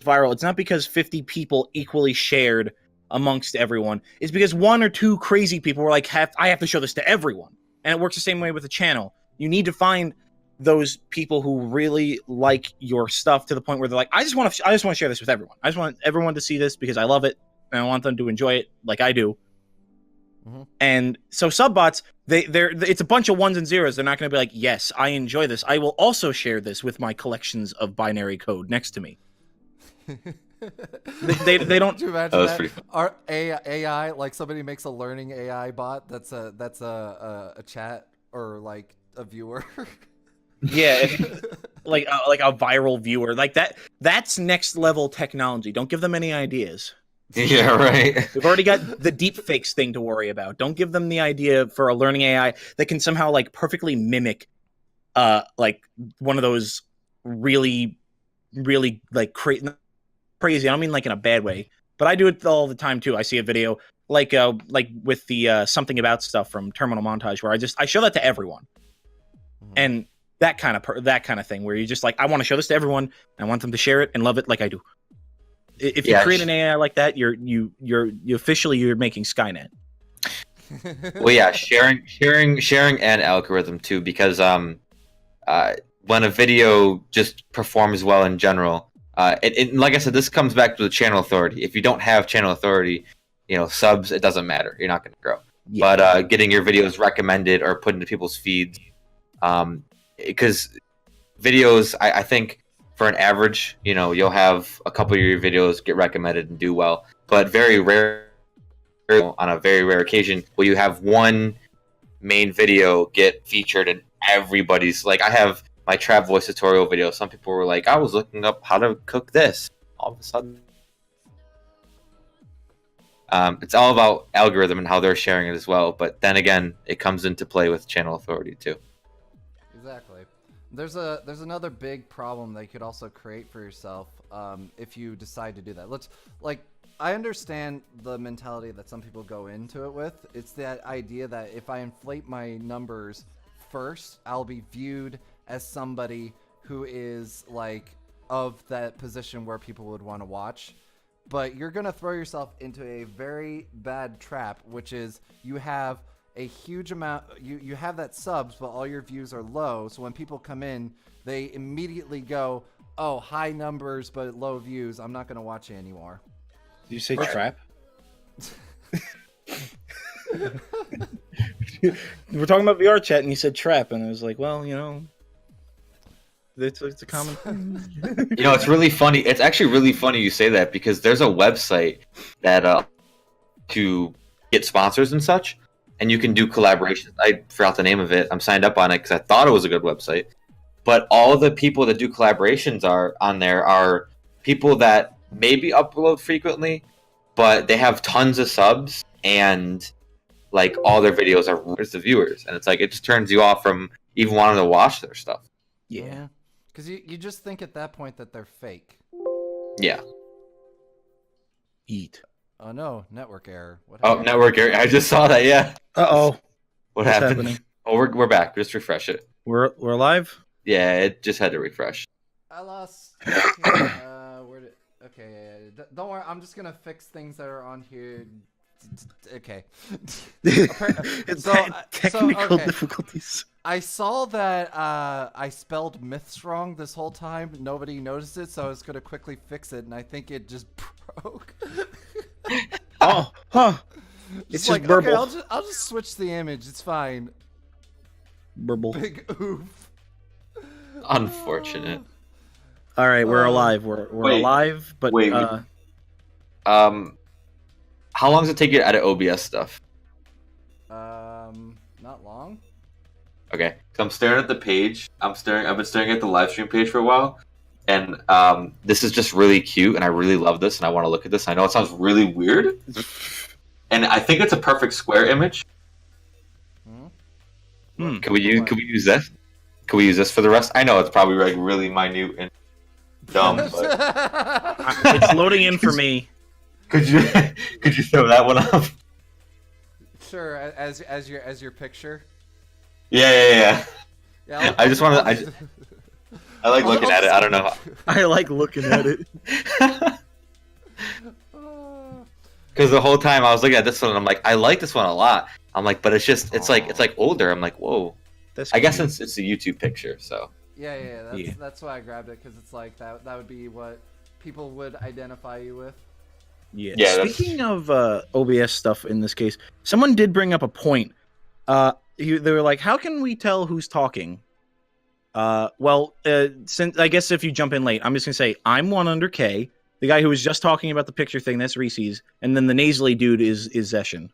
viral, it's not because 50 people equally shared amongst everyone. It's because one or two crazy people were like, I have to show this to everyone. And it works the same way with the channel. You need to find those people who really like your stuff to the point where they're like, I just want to share this with everyone. I just want everyone to see this because I love it and I want them to enjoy it like I do. And so subbots, it's a bunch of ones and zeros. They're not going to be like, yes, I enjoy this. I will also share this with my collections of binary code next to me. they don't. Could you imagine that? Our AI, like somebody makes a learning AI bot that's a chat or like a viewer. Yeah, like a viral viewer, like that. That's next level technology. Don't give them any ideas. Yeah, right. We've already got the deep fakes thing to worry about. Don't give them the idea for a learning AI that can somehow like perfectly mimic, like one of those really, really like crazy. I don't mean like in a bad way, but I do it all the time too. I see a video like with the something about stuff from Terminal Montage where I show that to everyone, and that kind of thing where you're just like, I want to show this to everyone. I want them to share it and love it like I do. If you create an AI like that, you're making Skynet. Well, yeah, sharing an algorithm too, because when a video just performs well in general, like I said, this comes back to the channel authority. If you don't have channel authority, subs, it doesn't matter. You're not going to grow. Yeah. But getting your videos recommended or put into people's feeds, because videos, I think. For an average, you'll have a couple of your videos get recommended and do well, but very rare, on a very rare occasion, will you have one main video get featured in everybody's. Like, I have my trap voice tutorial video. Some people were like, I was looking up how to cook this. All of a sudden, it's all about algorithm and how they're sharing it as well. But then again, it comes into play with channel authority too. Exactly. There's another big problem that you could also create for yourself if you decide to do that. I understand the mentality that some people go into it with. It's that idea that if I inflate my numbers first, I'll be viewed as somebody who is like of that position where people would want to watch. But you're going to throw yourself into a very bad trap, which is you have a huge amount, you have that subs, but all your views are low. So when people come in, they immediately go, oh, high numbers, but low views. I'm not going to watch it anymore. Did you say trap? We're talking about VR chat and you said trap. And I was like, well, it's a common thing. It's really funny. It's actually really funny you say that because there's a website that to get sponsors and such. And you can do collaborations. I forgot the name of it. I'm signed up on it because I thought it was a good website. But all the people that do collaborations are people that maybe upload frequently, but they have tons of subs and like all their videos are the viewers. And it's like it just turns you off from even wanting to watch their stuff. Yeah. Because you just think at that point that they're fake. Yeah. Eat. Oh no, network error. What happened? Network error. I just saw that. Yeah. Uh-oh. What's happened? Happening? Oh, we're back. Just refresh it. We're live? Yeah, it just had to refresh. I lost. Okay, don't worry. I'm just gonna fix things that are on here. Okay. Technical difficulties. I saw that I spelled myths wrong this whole time. Nobody noticed it, so I was gonna quickly fix it, and I think it just broke. Oh, huh. It's just burble. Okay, I'll just switch the image. It's fine. Burble. Big oof. Unfortunate. All right, we're alive. We're alive, but wait. How long does it take you to edit OBS stuff? Not long. Okay, so I'm staring at the page. I've been staring at the live stream page for a while, and this is just really cute, and I really love this, and I want to look at this. I know it sounds really weird, and I think it's a perfect square image. Can we use this? Can we use this for the rest? I know it's probably like really minute and dumb, but it's loading in for me. Could you throw that one up? Sure, as your picture. Yeah. I just want to. I like looking at it. I don't know. I like looking at it. Because the whole time I was looking at this one, and I'm like, I like this one a lot. I'm like, but it's like older. I'm like, whoa. I guess it's a YouTube picture, so. That's why I grabbed it because it's like that would be what people would identify you with. Yeah. Yeah, that's- Speaking of OBS stuff in this case, someone did bring up a point. They were like, "How can we tell who's talking?" Since I guess if you jump in late, I'm just gonna say I'm one under K. The guy who was just talking about the picture thing, that's Reese's, and then the nasally dude is Zeshin.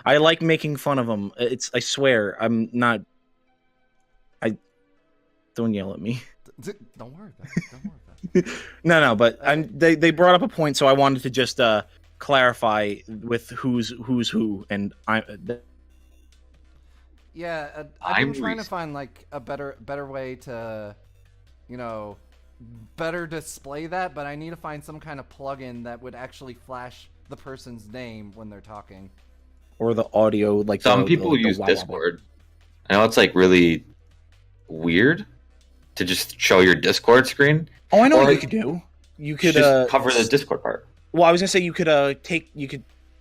I like making fun of him. I swear, I'm not. Don't yell at me. Don't worry about it. Don't worry about it. No, but they brought up a point, so I wanted to just clarify with who's who, and Yeah, I've been trying to Reese. find like a better way to, better display that, but I need to find some kind of plugin that would actually flash the person's name when they're talking. or the audio, like Some the people use wow, wow, wow. Discord. I know it's like really weird to just show your Discord screen. Oh, I know Or what you could do. You could just cover the Discord part. Well, I was gonna say you could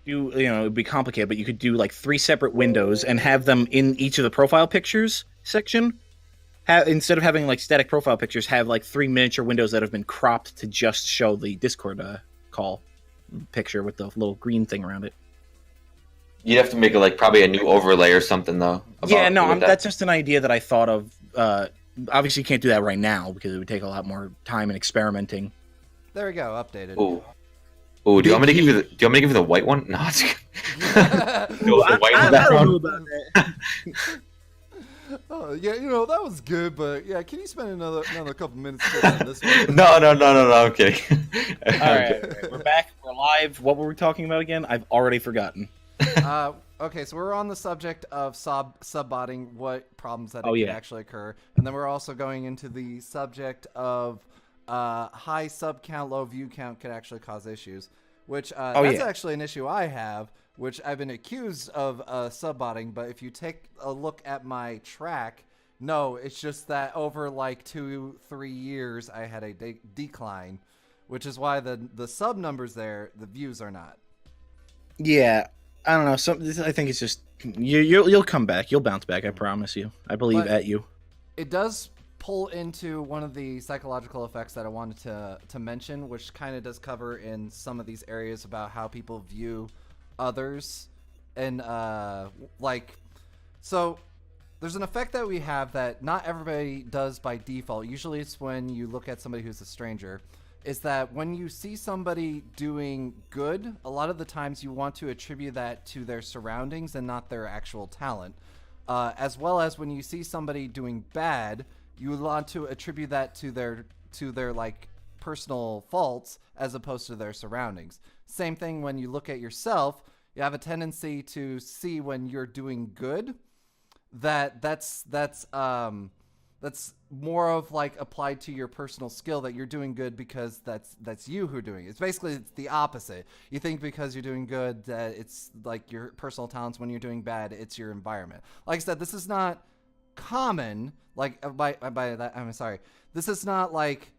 do, it'd be complicated, but you could do like 3 separate windows and have them in each of the profile pictures section. Instead of having like static profile pictures, have like 3 miniature windows that have been cropped to just show the Discord call picture with the little green thing around it. You'd have to make it like probably a new overlay or something though. Yeah, no, with that. that's just an idea that I thought of. Obviously, you can't do that right now because it would take a lot more time and experimenting. There we go, updated. Oh, do you want me to give you the white one? No, it's the white one. I don't know about that. Oh, yeah, that was good, but yeah, can you spend another couple minutes on this one? No, I'm kidding. All right, we're back. We're live. What were we talking about again? I've already forgotten. Okay, so we're on the subject of subbotting, what problems that yeah. could actually occur, and then we're also going into the subject of high sub count, low view count could actually cause issues, which that's actually an issue I have, which I've been accused of subbotting, but if you take a look at my track, no, it's just that over like 2-3 years I had a decline, which is why the sub numbers there, the views are not. Yeah, I don't know. I think it's just you'll come back. You'll bounce back. I promise you. I believe at you. It does pull into one of the psychological effects that I wanted to mention, which kind of does cover in some of these areas about how people view others, and so there's an effect that we have that not everybody does by default. Usually it's when you look at somebody who's a stranger, is that when you see somebody doing good, a lot of the times you want to attribute that to their surroundings and not their actual talent, as well as when you see somebody doing bad, you want to attribute that to their like personal faults as opposed to their surroundings. Same thing when you look at yourself, you have a tendency to see when you're doing good that's more of like applied to your personal skill, that you're doing good because that's you who are doing it. It's basically the opposite. You think because you're doing good that it's like your personal talents. When you're doing bad, it's your environment. Like I said, this is not common. Like by that, I'm sorry. This is not like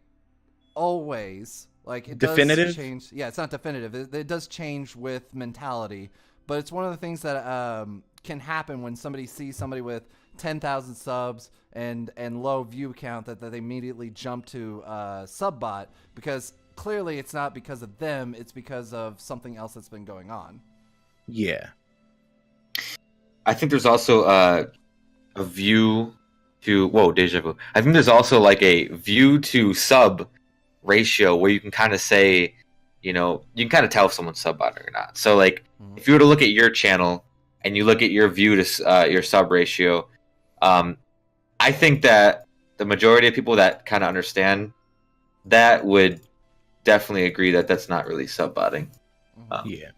always. Like it Definitive? does change. Yeah, it's not definitive. It does change with mentality, but it's one of the things that can happen when somebody sees somebody with 10,000 subs and low view count that they immediately jump to subbot, because clearly it's not because of them, it's because of something else that's been going on. Yeah. I think there's also a view to deja vu. I think there's also like a view to sub ratio where you can kind of say, you can kind of tell if someone's subbotting or not. So like if you were to look at your channel and you look at your view to your sub ratio, I think that the majority of people that kind of understand that would definitely agree that that's not really subbotting. Yeah.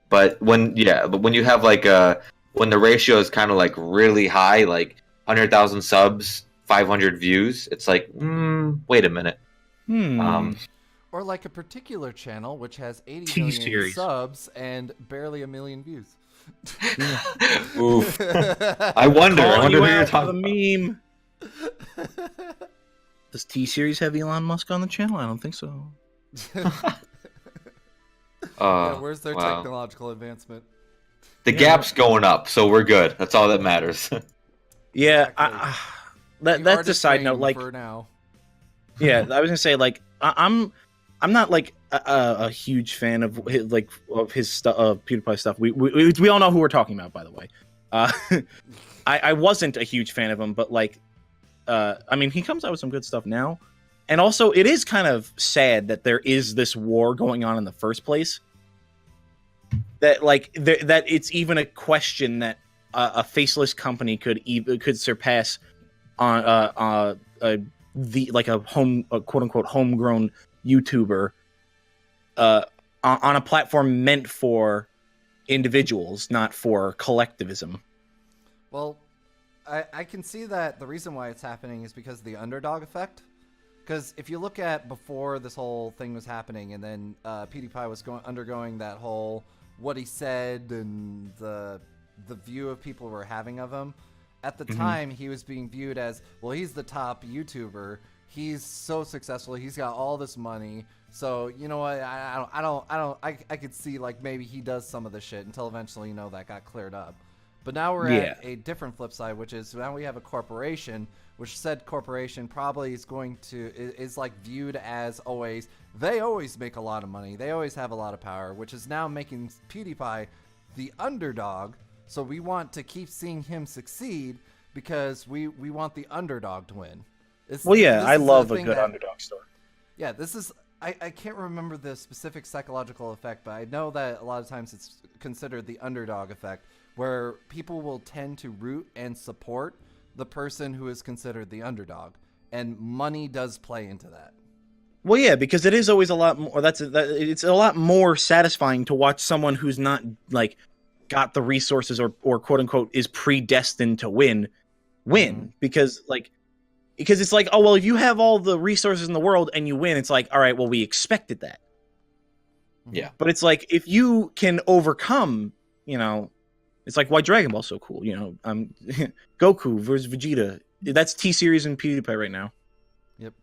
But when you have like when the ratio is kind of like really high, like 100,000 subs, 500 views, it's like, wait a minute. Or like a particular channel which has 80 T-series. million subs and barely 1 million views. Oof. I wonder who you're talking about. Meme. Does T-Series have Elon Musk on the channel? I don't think so. Yeah, where's their wow. technological advancement? The gap's going up, so we're good. That's all that matters. Yeah, Exactly. that's a side note. Like, for now. Yeah, I was gonna say like I'm not like a huge fan of his stuff, PewDiePie stuff. We all know who we're talking about, by the way. I wasn't a huge fan of him, but like, I mean, he comes out with some good stuff now, and also it is kind of sad that there is this war going on in the first place. That like that it's even a question that a faceless company could surpass on the like a quote unquote homegrown YouTuber on a platform meant for individuals, not for collectivism. Well, I can see that the reason why it's happening is because of the underdog effect. Because if you look at before this whole thing was happening, and then PewDiePie was undergoing that whole what he said and the view of people were having of him. At the time, he was being viewed as, well, he's the top YouTuber. He's so successful. He's got all this money. So, you know what? I could see like maybe he does some of the shit until eventually, that got cleared up. But now we're at a different flip side, which is now we have a corporation, which said corporation probably is like viewed as always, they always make a lot of money. They always have a lot of power, which is now making PewDiePie the underdog. So we want to keep seeing him succeed because we want the underdog to win. I love a good underdog story. Yeah, this is... I can't remember the specific psychological effect, but I know that a lot of times it's considered the underdog effect, where people will tend to root and support the person who is considered the underdog. And money does play into that. Well, yeah, because it is always a lot more... it's a lot more satisfying to watch someone who's not, like... got the resources or quote unquote is predestined to win because it's like, oh, well, if you have all the resources in the world and you win, it's like, all right, well, we expected that. Yeah. But it's like, if you can overcome, it's like why Dragon Ball's so cool, Goku versus Vegeta. That's T-Series and PewDiePie right now. Yep.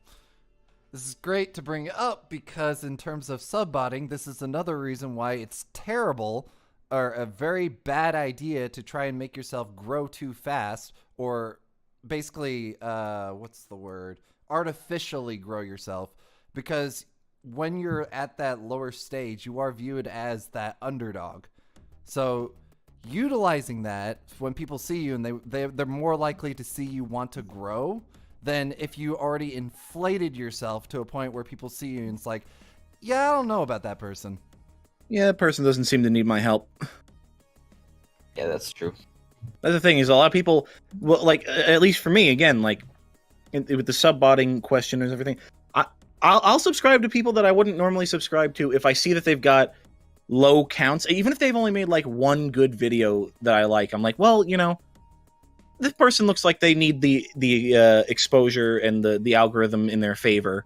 This is great to bring up because in terms of subbotting, this is another reason why it's terrible or a very bad idea to try and make yourself grow too fast, or basically, what's the word? Artificially grow yourself, because when you're at that lower stage, you are viewed as that underdog. So utilizing that when people see you and they're more likely to see you want to grow than if you already inflated yourself to a point where people see you and it's like, yeah, I don't know about that person. Yeah, that person doesn't seem to need my help. Yeah, that's true. That's the thing, is a lot of people, well, like, at least for me, again, like, with the sub-botting question and everything, I'll subscribe to people that I wouldn't normally subscribe to if I see that they've got low counts, even if they've only made, like, one good video that I like. I'm like, well, this person looks like they need the exposure and the algorithm in their favor.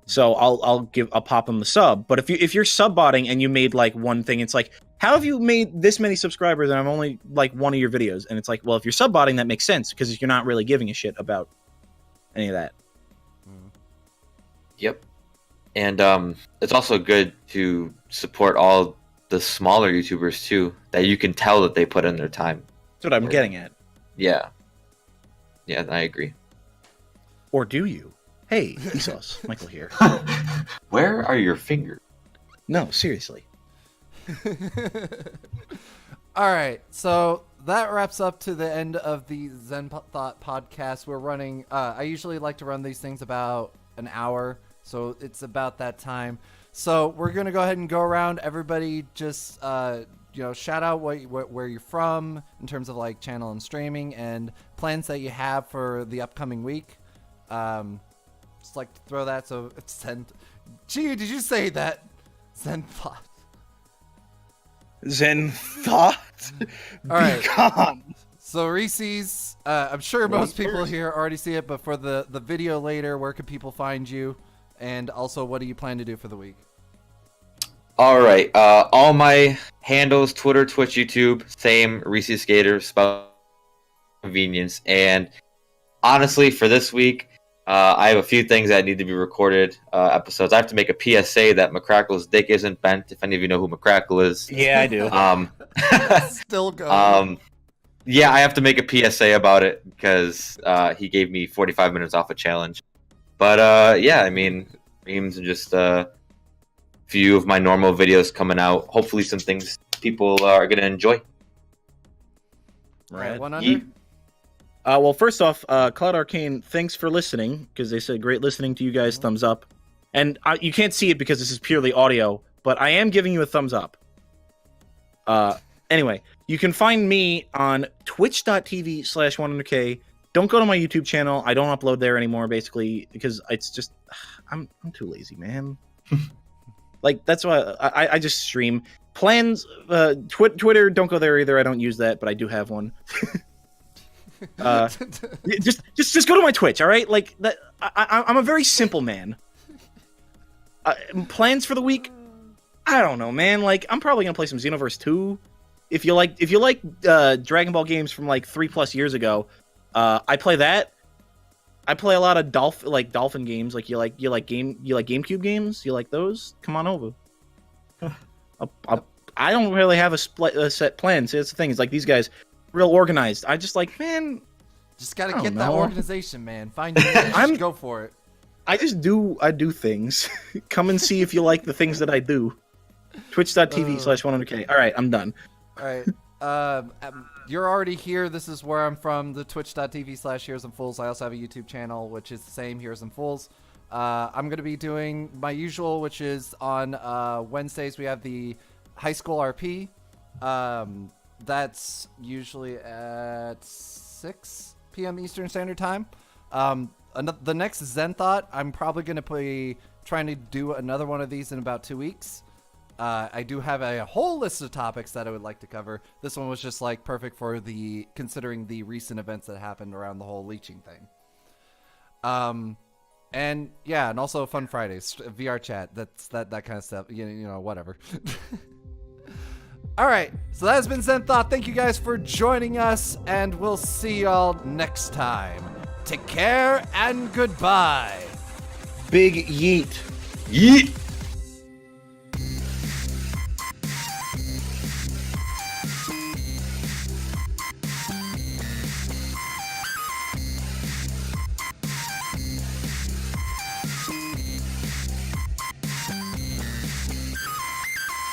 So I'll pop them the sub. But if you're sub-botting and you made like one thing, it's like, how have you made this many subscribers and I'm only like one of your videos? And it's like, well, if you're sub-botting, that makes sense because you're not really giving a shit about any of that. Yep. And it's also good to support all the smaller YouTubers too, that you can tell that they put in their time. That's what I'm getting at. Yeah. Yeah, I agree. Or do you? Hey, Vsauce, Michael here. Where are your fingers? No, seriously. All right, so that wraps up to the end of the Zen Thought podcast. We're running, I usually like to run these things about an hour, so it's about that time. So we're going to go ahead and go around. Everybody just, shout out where you're from in terms of like channel and streaming and plans that you have for the upcoming week. Just like to throw that. So it's Zen. Gee, did you say that? Zen Thought. Zen Thought? All right. Gone. So Reese's, I'm sure most people here already see it, but for the video later, where can people find you? And also, what do you plan to do for the week? All right. All my handles, Twitter, Twitch, YouTube, same, ReesesSkater, spell convenience. And honestly, for this week, I have a few things that need to be recorded, episodes. I have to make a PSA that McCrackle's dick isn't bent, if any of you know who McCrackle is. Yeah, I do. Still going. Yeah, I have to make a PSA about it because he gave me 45 minutes off a challenge. But yeah, I mean, memes and just a few of my normal videos coming out. Hopefully, some things people are gonna enjoy. Right, one Ye- under. Well, first off, Cloud Arcane, thanks for listening, because they said great listening to you guys, thumbs up. And you can't see it because this is purely audio, but I am giving you a thumbs up. Anyway, you can find me on twitch.tv/100k. Don't go to my YouTube channel. I don't upload there anymore, basically, because it's just I'm too lazy, man. Like, that's why I just stream. Plans, Twitter, don't go there either. I don't use that, but I do have one. Just go to my Twitch, all right? Like that. I'm a very simple man. Plans for the week? I don't know, man. Like, I'm probably gonna play some Xenoverse 2. If you like Dragon Ball games from like 3+ years ago, I play that. I play a lot of Dolphin games. Like you like GameCube games. You like those? Come on over. I don't really have a set plan. See, that's the thing. It's like these guys, real organized. I just like, man. Just gotta I get don't that know. organization, man. Find your niche, go for it. I do things. Come and see if you like the things that I do. Twitch.tv/100k. All right, I'm done. All right. You're already here. This is where I'm from, the twitch.tv/HeroesNFools. I also have a YouTube channel, which is the same, HeroesNFools. I'm going to be doing my usual, which is on Wednesdays, we have the high school RP. That's usually at 6 p.m. Eastern Standard Time. The next Zen Thought, I'm probably going to be trying to do another one of these in about 2 weeks. I do have a whole list of topics that I would like to cover. This one was just like perfect for considering the recent events that happened around the whole leeching thing. And yeah, and also Fun Fridays, VR chat, that kind of stuff, you know, whatever. All right, so that has been Zen Thought. Thank you guys for joining us, and we'll see y'all next time. Take care and goodbye. Big yeet. Yeet.